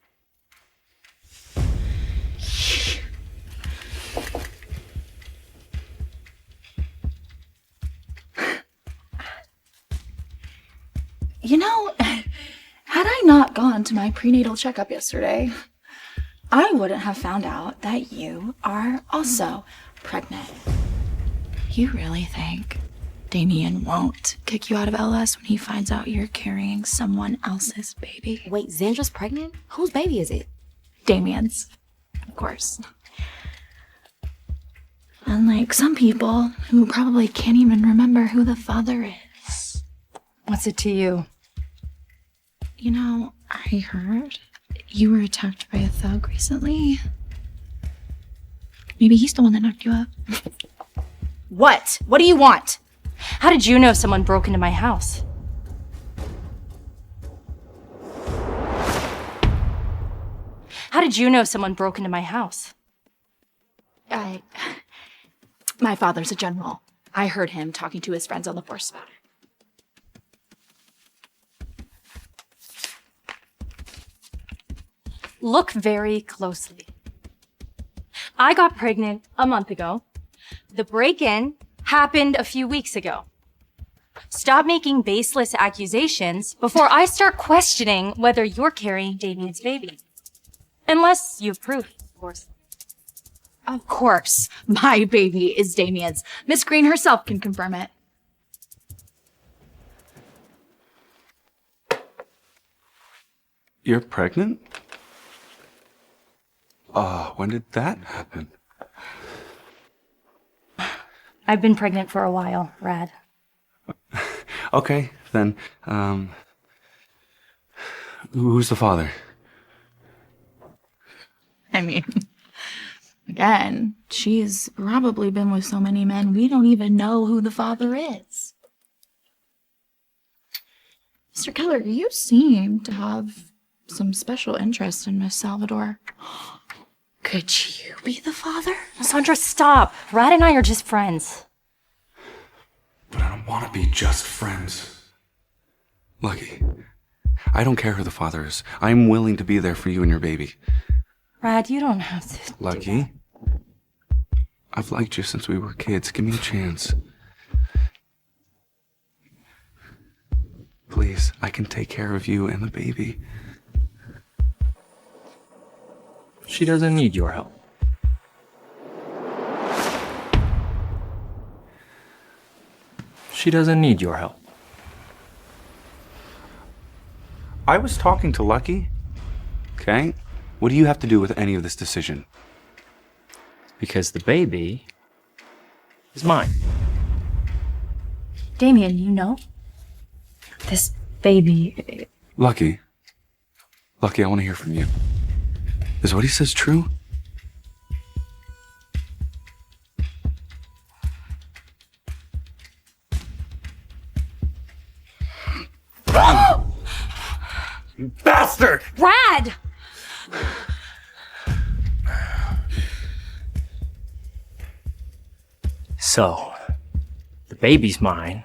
not gone to my prenatal checkup yesterday, I wouldn't have found out that you are also pregnant. You really think Damien won't kick you out of LS when he finds out you're carrying someone else's baby? Wait, Xandra's pregnant? Whose baby is it? Damien's, of course. Unlike some people who probably can't even remember who the father is. What's it to you? You know, I heard you were attacked by a thug recently. Maybe he's the one that knocked you up. What? What do you want? How did you know someone broke into my house? How did you know someone broke into my house? My father's a general. I heard him talking to his friends on the force about it. Look very closely. I got pregnant a month ago. The break-in happened a few weeks ago. Stop making baseless accusations before I start questioning whether you're carrying Damien's baby. Unless you have proof, of course. Of course, my baby is Damien's. Miss Green herself can confirm it. You're pregnant? When did that happen? I've been pregnant for a while, Rad. Okay, then, who's the father? I mean, again, she's probably been with so many men, we don't even know who the father is. Mr. Keller, you seem to have some special interest in Miss Salvador. Could you be the father? Sandra, stop. Rad and I are just friends. But I don't want to be just friends. Lucky, I don't care who the father is. I'm willing to be there for you and your baby. Rad, you don't have to. Lucky, I've liked you since we were kids. Give me a chance. Please, I can take care of you and the baby. She doesn't need your help. She doesn't need your help. I was talking to Lucky. Okay? What do you have to do with any of this decision? Because the baby is mine. Damien, you know? This baby... Lucky, I want to hear from you. Is what he says true? You bastard! Rad! So, the baby's mine.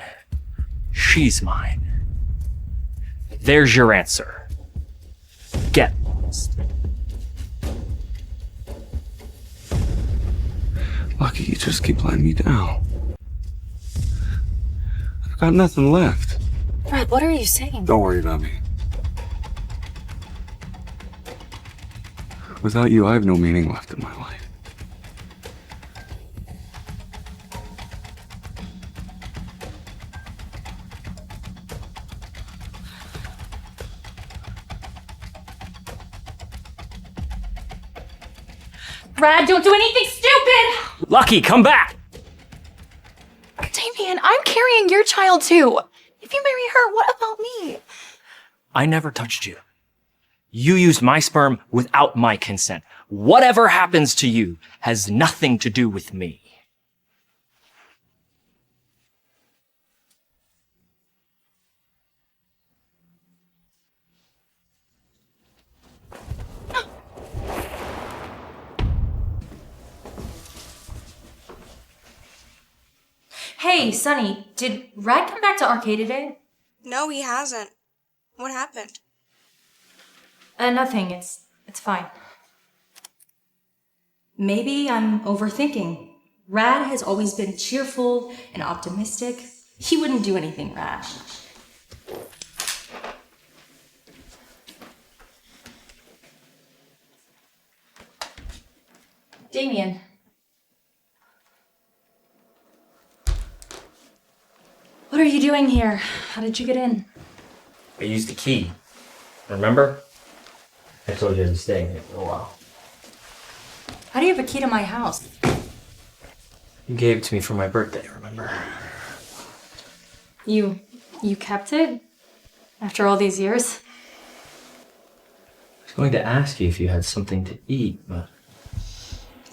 She's mine. There's your answer. Get lost. Lucky, you just keep letting me down. I've got nothing left. Rad, what are you saying? Don't worry about me. Without you, I have no meaning left in my life. Rad, don't do anything stupid! Lucky, come back! Damien, I'm carrying your child too. If you marry her, what about me? I never touched you. You used my sperm without my consent. Whatever happens to you has nothing to do with me. Hey, Sonny, did Rad come back to Arcade today? No, he hasn't. What happened? Nothing. It's fine. Maybe I'm overthinking. Rad has always been cheerful and optimistic. He wouldn't do anything rash. Damien. What are you doing here? How did you get in? I used the key. Remember? I told you I'd be staying here for a while. How do you have a key to my house? You gave it to me for my birthday, remember? You kept it? After all these years? I was going to ask you if you had something to eat, but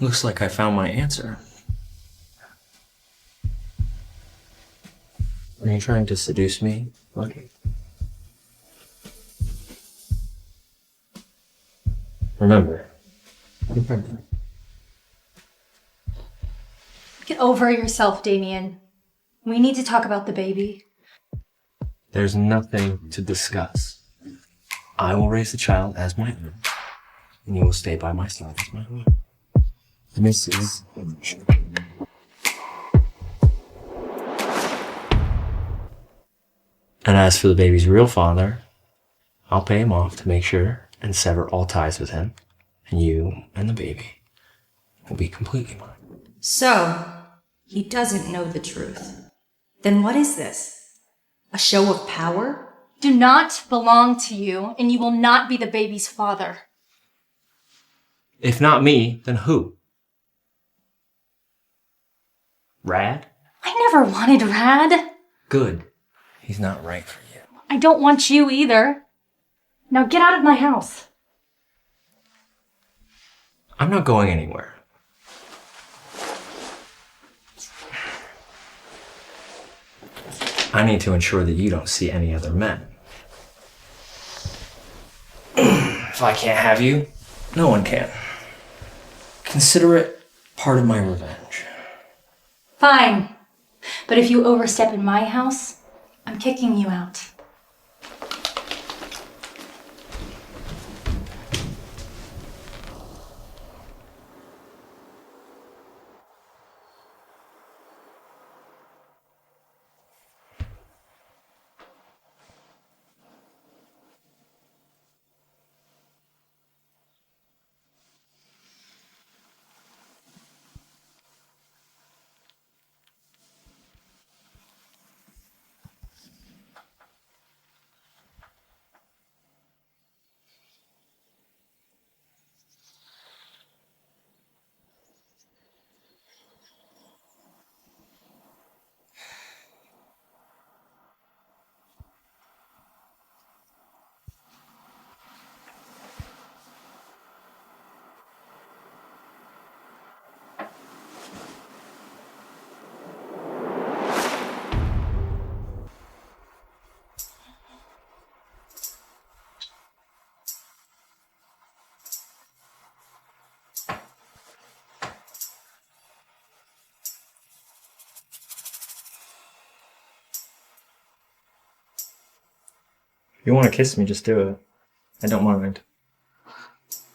looks like I found my answer. Are you trying to seduce me, Lucky? Remember, you're pregnant. Get over yourself, Damien. We need to talk about the baby. There's nothing to discuss. I will raise the child as my own, and you will stay by my side as my wife. Mrs. And as for the baby's real father, I'll pay him off to make sure and sever all ties with him, and you and the baby will be completely mine. So, he doesn't know the truth. Then what is this? A show of power? Do not belong to you, and you will not be the baby's father. If not me, then who? Rad? I never wanted Rad. Good. He's not right for you. I don't want you either. Now get out of my house. I'm not going anywhere. I need to ensure that you don't see any other men. If I can't have you, no one can. Consider it part of my revenge. Fine. But if you overstep in my house, I'm kicking you out. If you want to kiss me, just do it. I don't mind.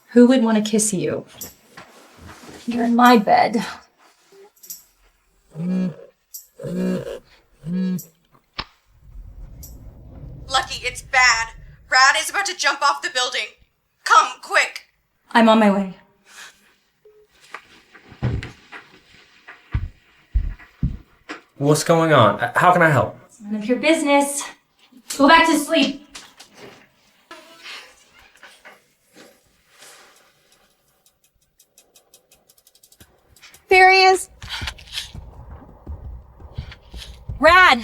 Who would want to kiss you? You're in my bed. Lucky, it's bad. Brad is about to jump off the building. Come, quick. I'm on my way. What's going on? How can I help? None of your business. Go back to sleep. There he is. Rad,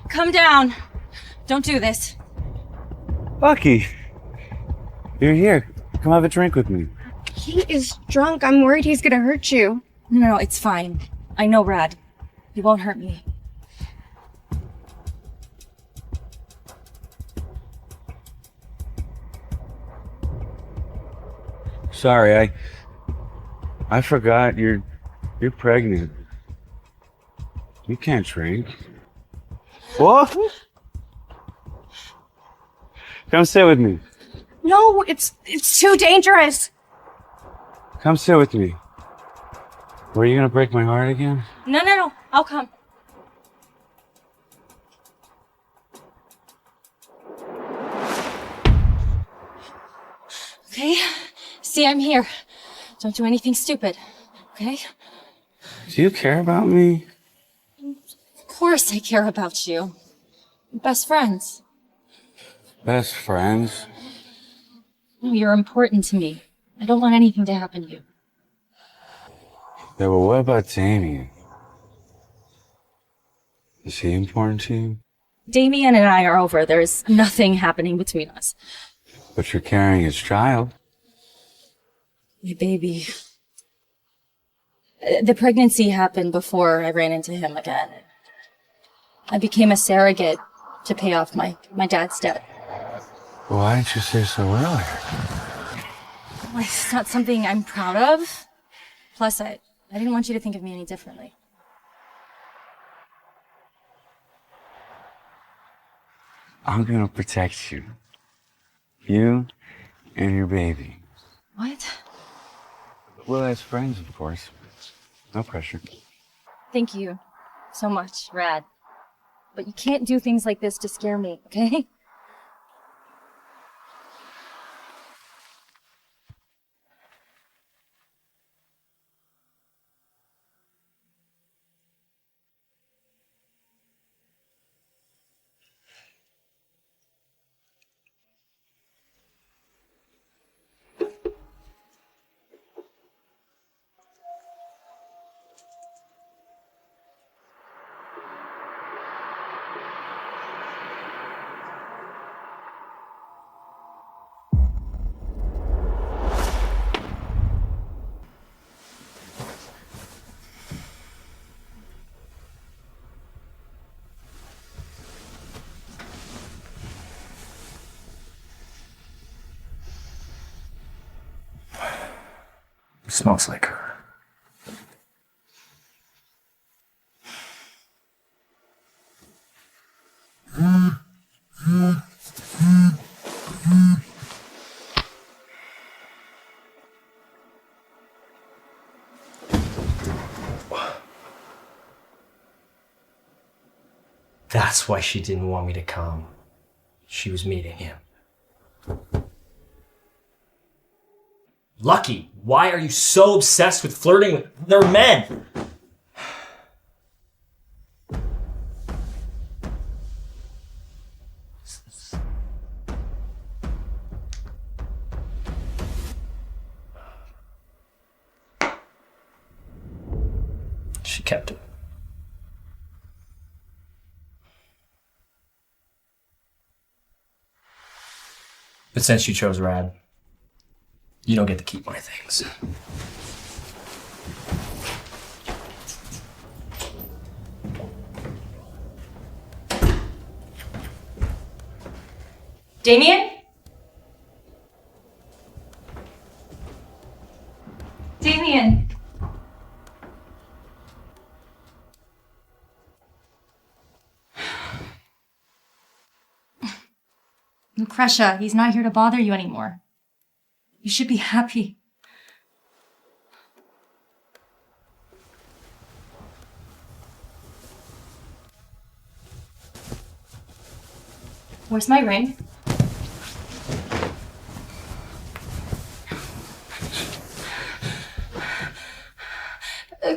come down. Don't do this. Lucky, you're here. Come have a drink with me. He is drunk. I'm worried he's gonna hurt you. No, it's fine. I know Rad. He won't hurt me. Sorry, I forgot you're pregnant. You can't drink. What? Come sit with me. No, it's too dangerous. Come sit with me. Were you gonna break my heart again? No. I'll come. Okay. See, I'm here. Don't do anything stupid. okay? Do you care about me? Of course I care about you. We're best friends. Best friends? You're important to me. I don't want anything to happen to you. Yeah, but what about Damien? Is he important to you? Damien and I are over. There's nothing happening between us. But you're carrying his child. My baby. The pregnancy happened before I ran into him again. I became a surrogate to pay off my dad's debt. Why didn't you say so earlier? Well, it's not something I'm proud of. Plus, I didn't want you to think of me any differently. I'm gonna protect you. You and your baby. What? Well, as friends, of course. No pressure. Thank you so much, Rad. But you can't do things like this to scare me, okay? It smells like her. That's why she didn't want me to come. She was meeting him. Lucky, why are you so obsessed with flirting with other men? She kept it. But since you chose Rad, you don't get to keep my things. Damien? Damien! Lucretia, he's not here to bother you anymore. You should be happy. Where's my ring?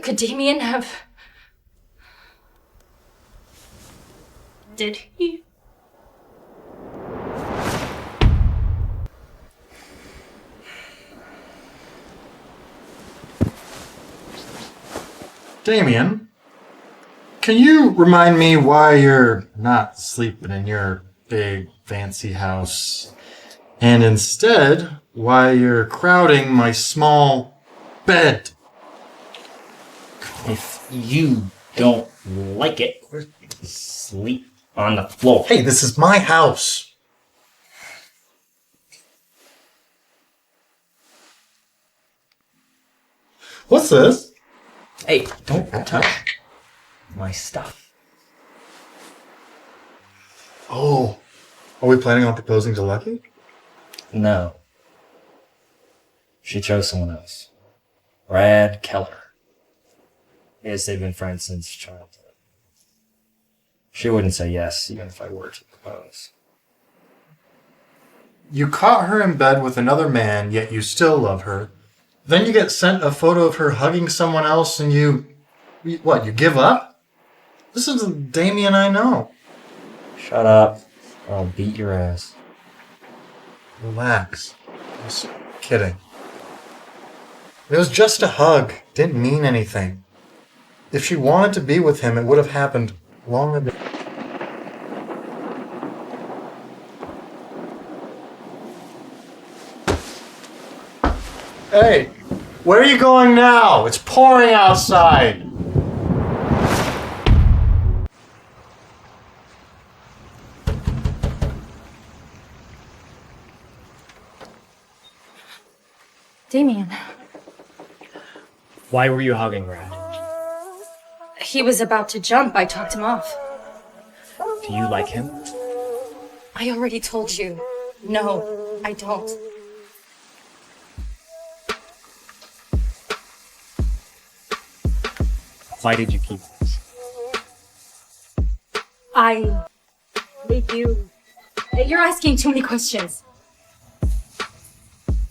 Could Damien have... Did he? Damien, can you remind me why you're not sleeping in your big fancy house and instead why you're crowding my small bed? If you don't like it, sleep on the floor. Hey, this is my house. What's this? Hey, don't touch my stuff. Oh, are we planning on proposing to Lucky? No. She chose someone else. Brad Keller. Yes, they've been friends since childhood. She wouldn't say yes, even if I were to propose. You caught her in bed with another man, yet you still love her. Then you get sent a photo of her hugging someone else and you give up? This isn't Damien I know. Shut up. Or I'll beat your ass. Relax. Just kidding. It was just a hug. Didn't mean anything. If she wanted to be with him, it would have happened long ago. Hey, where are you going now? It's pouring outside. Damien. Why were you hugging Brad? He was about to jump. I talked him off. Do you like him? I already told you. No, I don't. Why did you keep this? You're asking too many questions.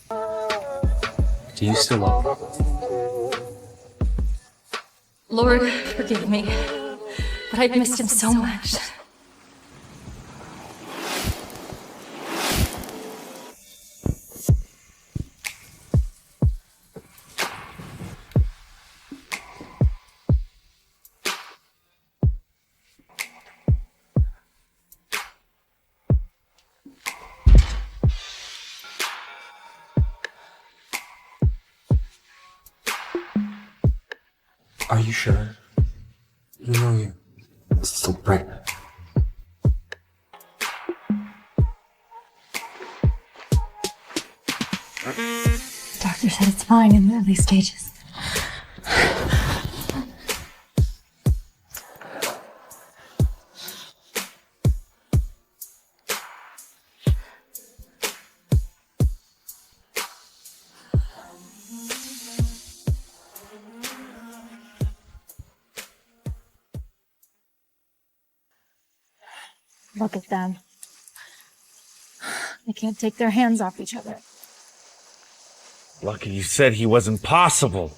Do you still love him? Lord, forgive me, but I've missed him so much. Are you sure? You know you're still pregnant. Doctor said it's fine in the early stages. Look at them. They can't take their hands off each other. Lucky you said he wasn't possible.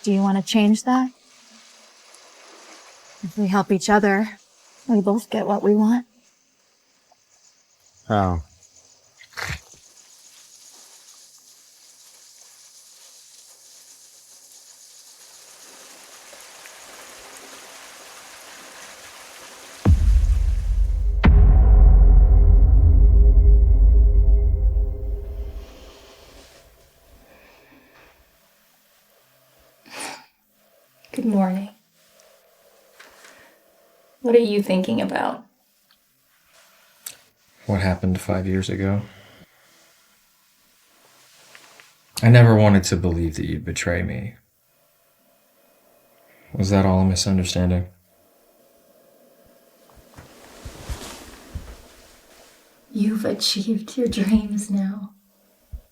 Do you want to change that? If we help each other, we both get what we want. How? Good morning. What are you thinking about? What happened 5 years ago? I never wanted to believe that you'd betray me. Was that all a misunderstanding? You've achieved your dreams now,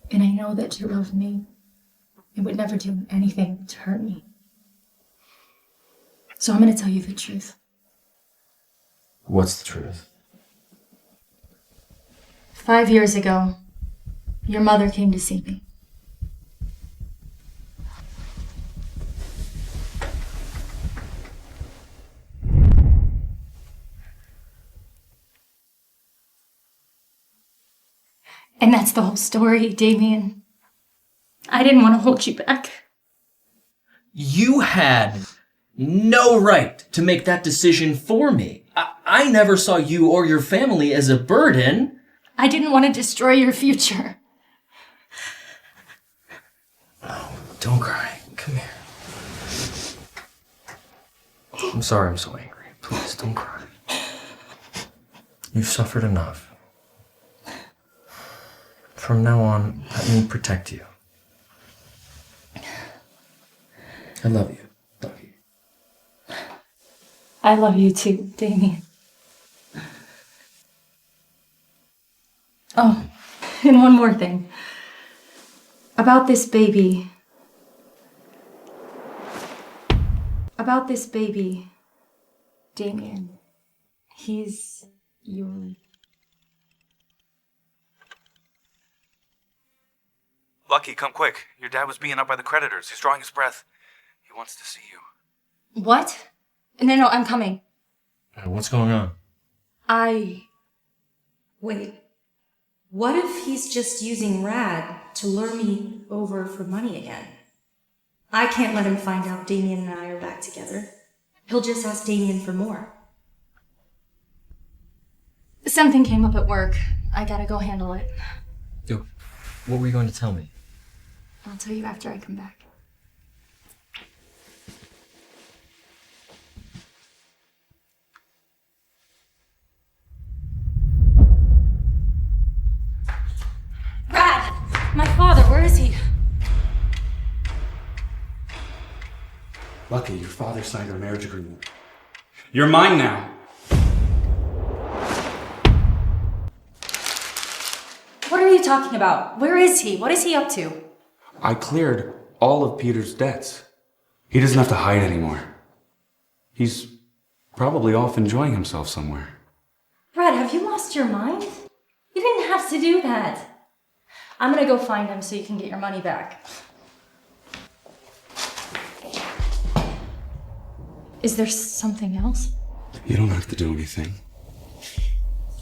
and I know that you love me. It would never do anything to hurt me. So I'm going to tell you the truth. What's the truth? 5 years ago, your mother came to see me. And that's the whole story, Damien. I didn't want to hold you back. You had no right to make that decision for me. I never saw you or your family as a burden. I didn't want to destroy your future. Oh, don't cry. Come here. I'm sorry I'm so angry. Please, don't cry. You've suffered enough. From now on, let me protect you. I love you. Love you. I love you too, Damien. Oh, and one more thing. About this baby. Damien. He's your... Lucky, come quick. Your dad was beaten up by the creditors. He's drawing his breath. He wants to see you. What? No, I'm coming. What's going on? Wait. What if he's just using Rad to lure me over for money again? I can't let him find out Damien and I are back together. He'll just ask Damien for more. Something came up at work. I gotta go handle it. Yo, what were you going to tell me? I'll tell you after I come back. Brad! My father, where is he? Lucky, your father signed our marriage agreement. You're mine now. What are you talking about? Where is he? What is he up to? I cleared all of Peter's debts. He doesn't have to hide anymore. He's probably off enjoying himself somewhere. Brad, have you lost your mind? You didn't have to do that. I'm gonna go find him so you can get your money back. Is there something else? You don't have to do anything.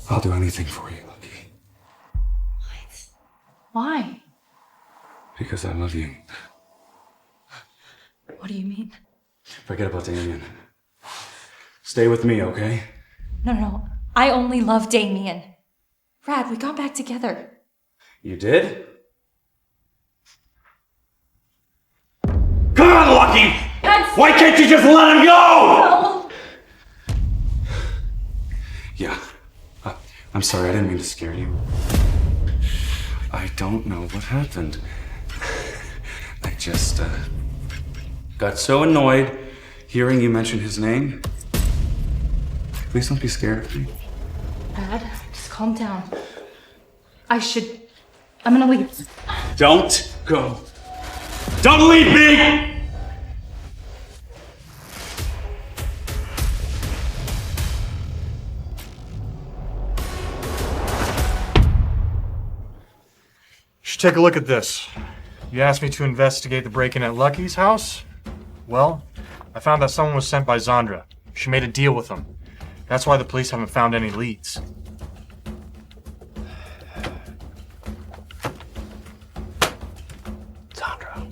I'll do anything for you, Lucky. Why? Because I love you. What do you mean? Forget about Damien. Stay with me, okay? No. I only love Damien. Brad, we got back together. You did? Come on, Lucky! Why can't you just let him go? No. Yeah. I'm sorry, I didn't mean to scare you. I don't know what happened. I just got so annoyed hearing you mention his name. Please don't be scared of me. Brad, just calm down. I'm gonna leave. Don't go. Don't leave me! Take a look at this. You asked me to investigate the break-in at Lucky's house? Well, I found that someone was sent by Zandra. She made a deal with him. That's why the police haven't found any leads. Zandra.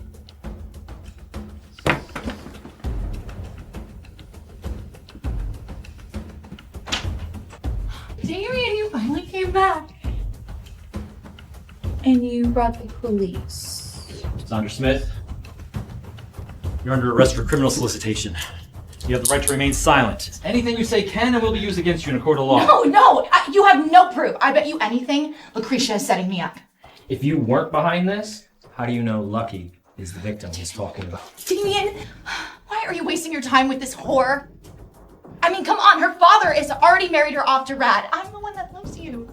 Damien, you finally came back. And you brought the police. Sandra Smith, you're under arrest for criminal solicitation. You have the right to remain silent. Anything you say can and will be used against you in a court of law. No, you have no proof. I bet you anything Lucretia is setting me up. If you weren't behind this, how do you know Lucky is the victim he's talking about? Damien, why are you wasting your time with this whore? I mean, come on, her father has already married her off to Rad. I'm the one that loves you.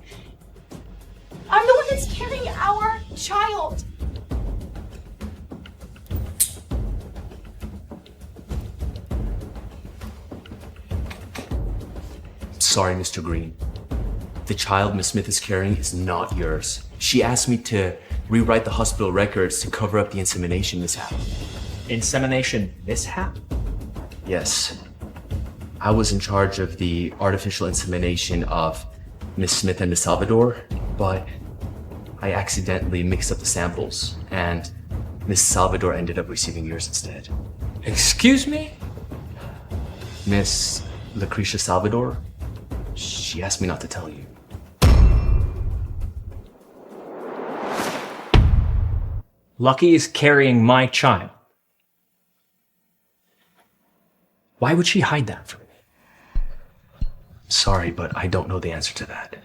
I'm the one that's carrying our child. Sorry, Mr. Green. The child Miss Smith is carrying is not yours. She asked me to rewrite the hospital records to cover up the insemination mishap. Insemination mishap? Yes. I was in charge of the artificial insemination of Miss Smith and Miss Salvador, but I accidentally mixed up the samples, and Miss Salvador ended up receiving yours instead. Excuse me? Miss Lucretia Salvador? She asked me not to tell you. Lucky is carrying my child. Why would she hide that from me? Sorry, but I don't know the answer to that.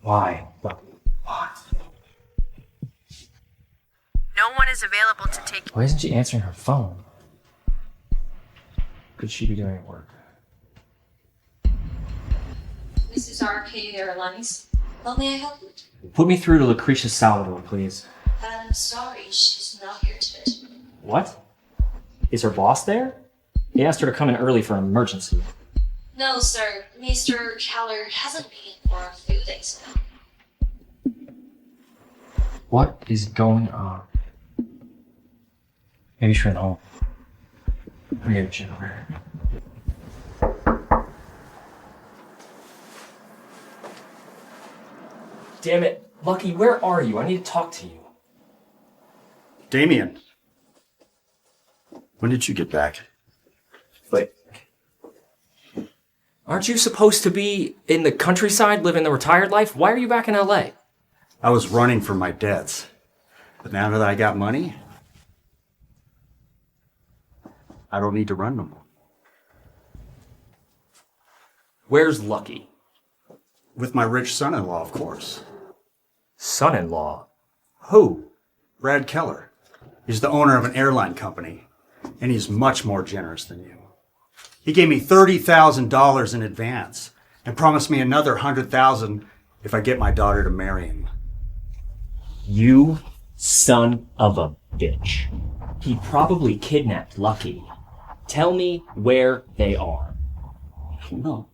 Why? Why? No one is available to take. Why isn't she answering her phone? Could she be doing work? This is RK Airlines. How may I help you? Put me through to Lucretia Salvador, please. I'm sorry, she's not here today. What? Is her boss there? He asked her to come in early for an emergency. No, sir. Mr. Keller hasn't been in for a few days now. What is going on? Maybe she went home. I'm gonna check over here. Damn it. Lucky, where are you? I need to talk to you. Damien. When did you get back? Wait. Aren't you supposed to be in the countryside living the retired life? Why are you back in LA? I was running from my debts. But now that I got money, I don't need to run no more. Where's Lucky? With my rich son-in-law, of course. Son-in-law? Who? Brad Keller. He's the owner of an airline company, and he's much more generous than you. He gave me $30,000 in advance and promised me another $100,000 if I get my daughter to marry him. You son of a bitch. He probably kidnapped Lucky. Tell me where they are. No.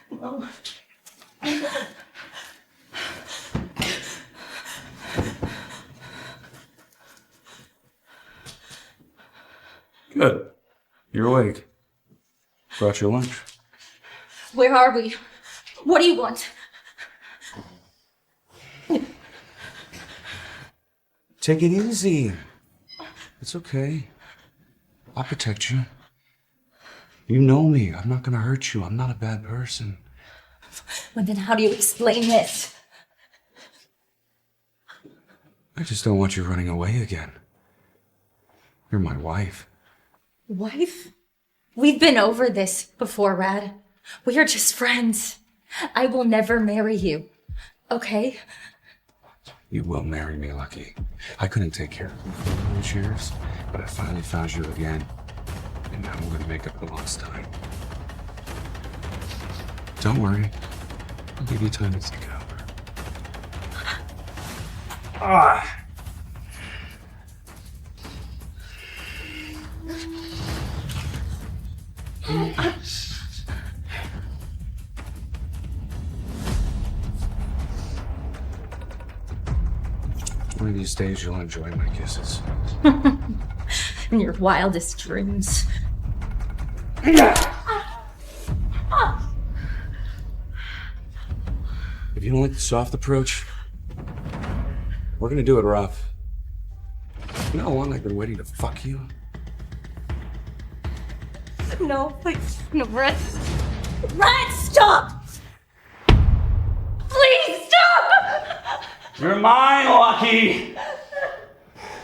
No. Good. You're awake. Brought your lunch. Where are we? What do you want? Take it easy. It's okay. I'll protect you. You know me. I'm not gonna hurt you. I'm not a bad person. Well, then how do you explain this? I just don't want you running away again. You're my wife. Wife? We've been over this before, Rad. We are just friends. I will never marry you. Okay? You will marry me, Lucky. I couldn't take care of you for all those years, but I finally found you again. And now we're gonna make up the lost time. Don't worry. I'll give you time to think it over. Ah! One of these days you'll enjoy my kisses. In your wildest dreams. If you don't like the soft approach, we're gonna do it rough. You know how long I've been waiting to fuck you? No, please. No, Red. Red, stop! Please, stop! You're mine, Lucky!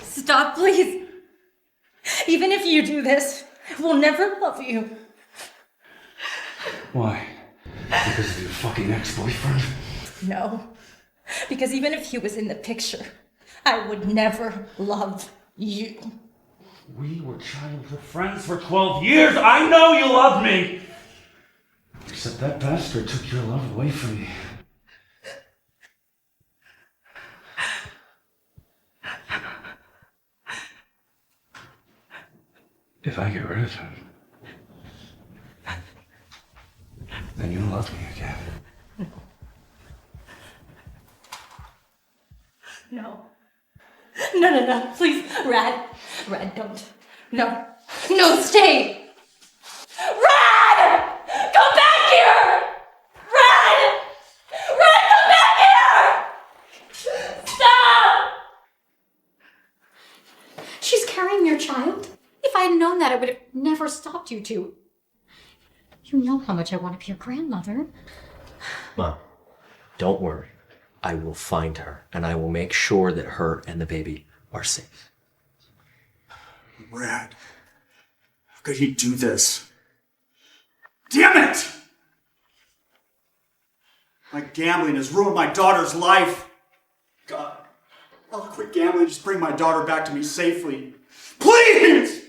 Stop, please. Even if you do this, we'll never love you. Why? Because of your fucking ex-boyfriend? No. Because even if he was in the picture, I would never love you. We were childhood friends for 12 years. I know you love me. Except that bastard took your love away from me. If I get rid of him, then you'll love me again. No. No, please. Rad, don't. No. No, stay. Rad! Come back here! Rad! Rad, come back here! Stop! She's carrying your child? If I had known that, I would have never stopped you two. You know how much I want to be your grandmother. Mom, don't worry. I will find her, and I will make sure that her and the baby are safe. Brad, how could he do this? Damn it! My gambling has ruined my daughter's life. God, I'll quit gambling and just bring my daughter back to me safely. Please!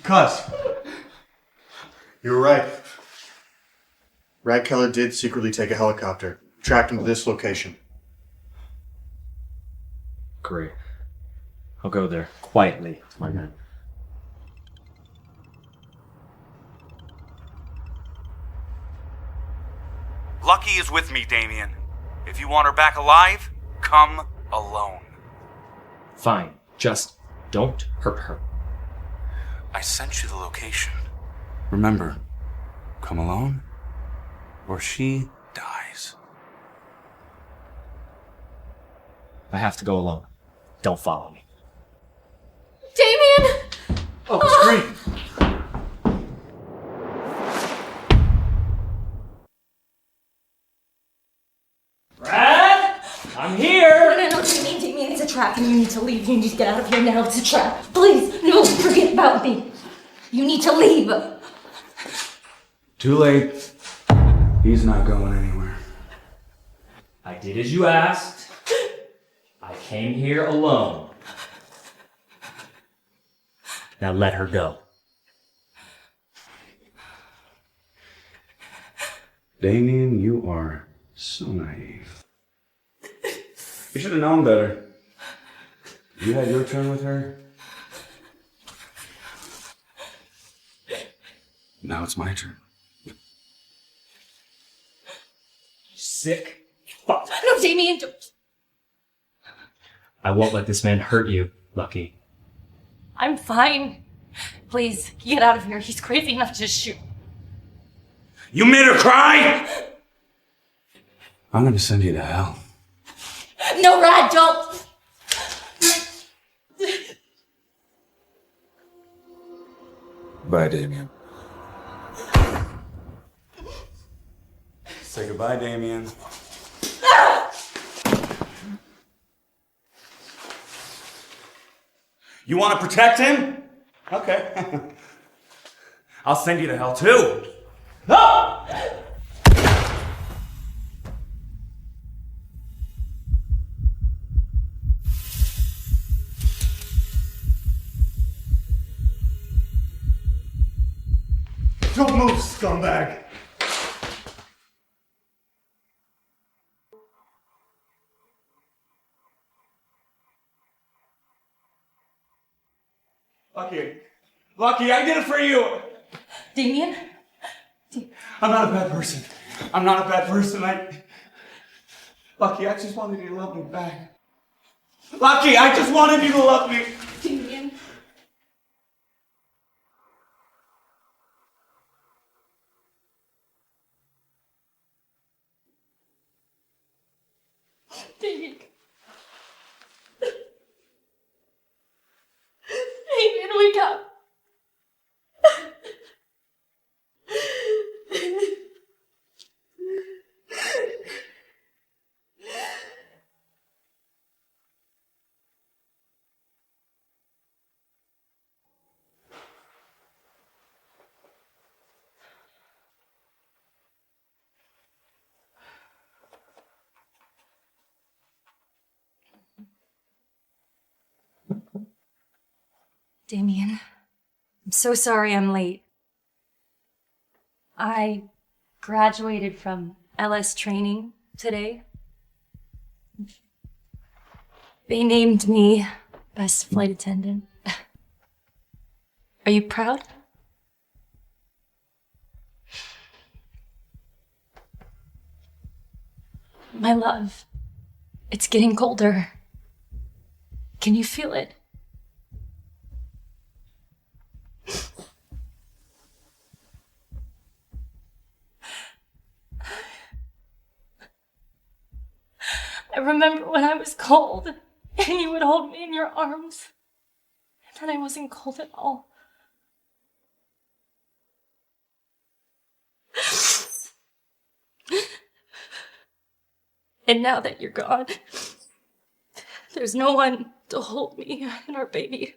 Cuz, you were right. Brad Keller did secretly take a helicopter, tracked him to this location. Great. I'll go there quietly, my man. Lucky is with me, Damien. If you want her back alive, come alone. Fine. Just don't hurt her. I sent you the location. Remember, come alone, or she dies. I have to go alone. Don't follow me. Damien! Oh, scream! Brad! I'm here! No, Damien, it's a trap and you need to leave. You need to get out of here now. It's a trap. Please, no, forget about me. You need to leave. Too late. He's not going anywhere. I did as you asked. I came here alone. Now let her go. Damien, you are so naive. You should have known better. You had your turn with her. Now it's my turn. Sick fuck. No, Damien, don't. I won't let this man hurt you, Lucky. I'm fine. Please, get out of here. He's crazy enough to shoot. You made her cry? I'm gonna send you to hell. No, Rad, don't. Bye, Damien. Say goodbye, Damien. You want to protect him? Okay. I'll send you to hell too. No! Don't move, scumbag! Lucky, I did it for you! Damien? I'm not a bad person. I'm not a bad person. Lucky, I just wanted you to love me back. Lucky, I just wanted you to love me. Damien? Damien. Damien, wake up. Damien, I'm so sorry I'm late. I graduated from LS training today. They named me best flight attendant. Are you proud? My love, it's getting colder. Can you feel it? I remember when I was cold and you would hold me in your arms. And then I wasn't cold at all. And now that you're gone, there's no one to hold me and our baby.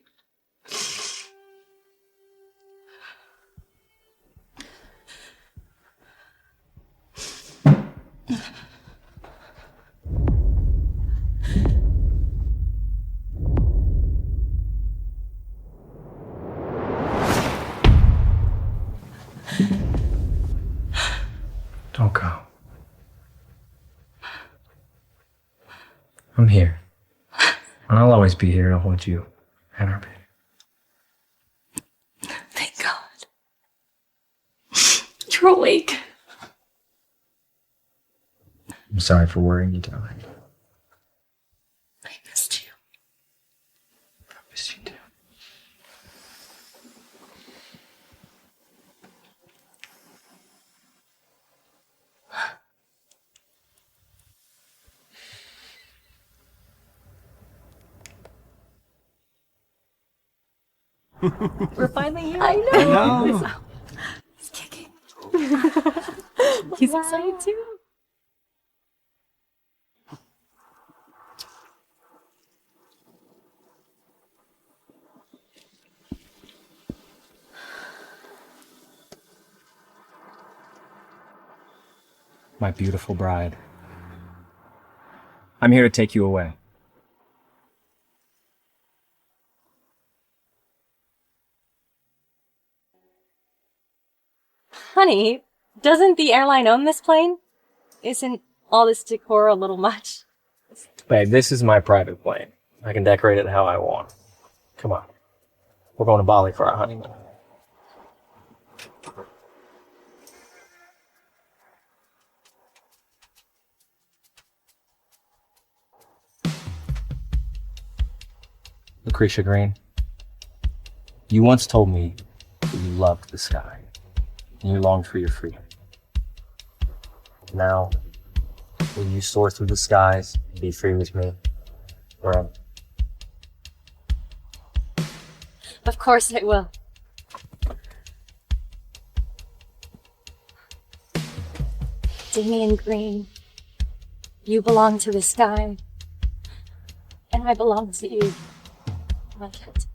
I'm here. And I'll always be here to hold you and our baby. Thank God. You're awake. I'm sorry for worrying you, darling. I missed you. I miss you too. We're finally here. I know. I know. He's kicking. He's excited too. My beautiful bride. I'm here to take you away. Honey, doesn't the airline own this plane? Isn't all this decor a little much? Babe, this is my private plane. I can decorate it how I want. Come on. We're going to Bali for our honeymoon. Lucretia Green, you once told me that you loved the sky and you longed for your freedom. Now, will you soar through the skies and be free with me forever? Of course I will. Damian Green, you belong to the sky, and I belong to you. My captain.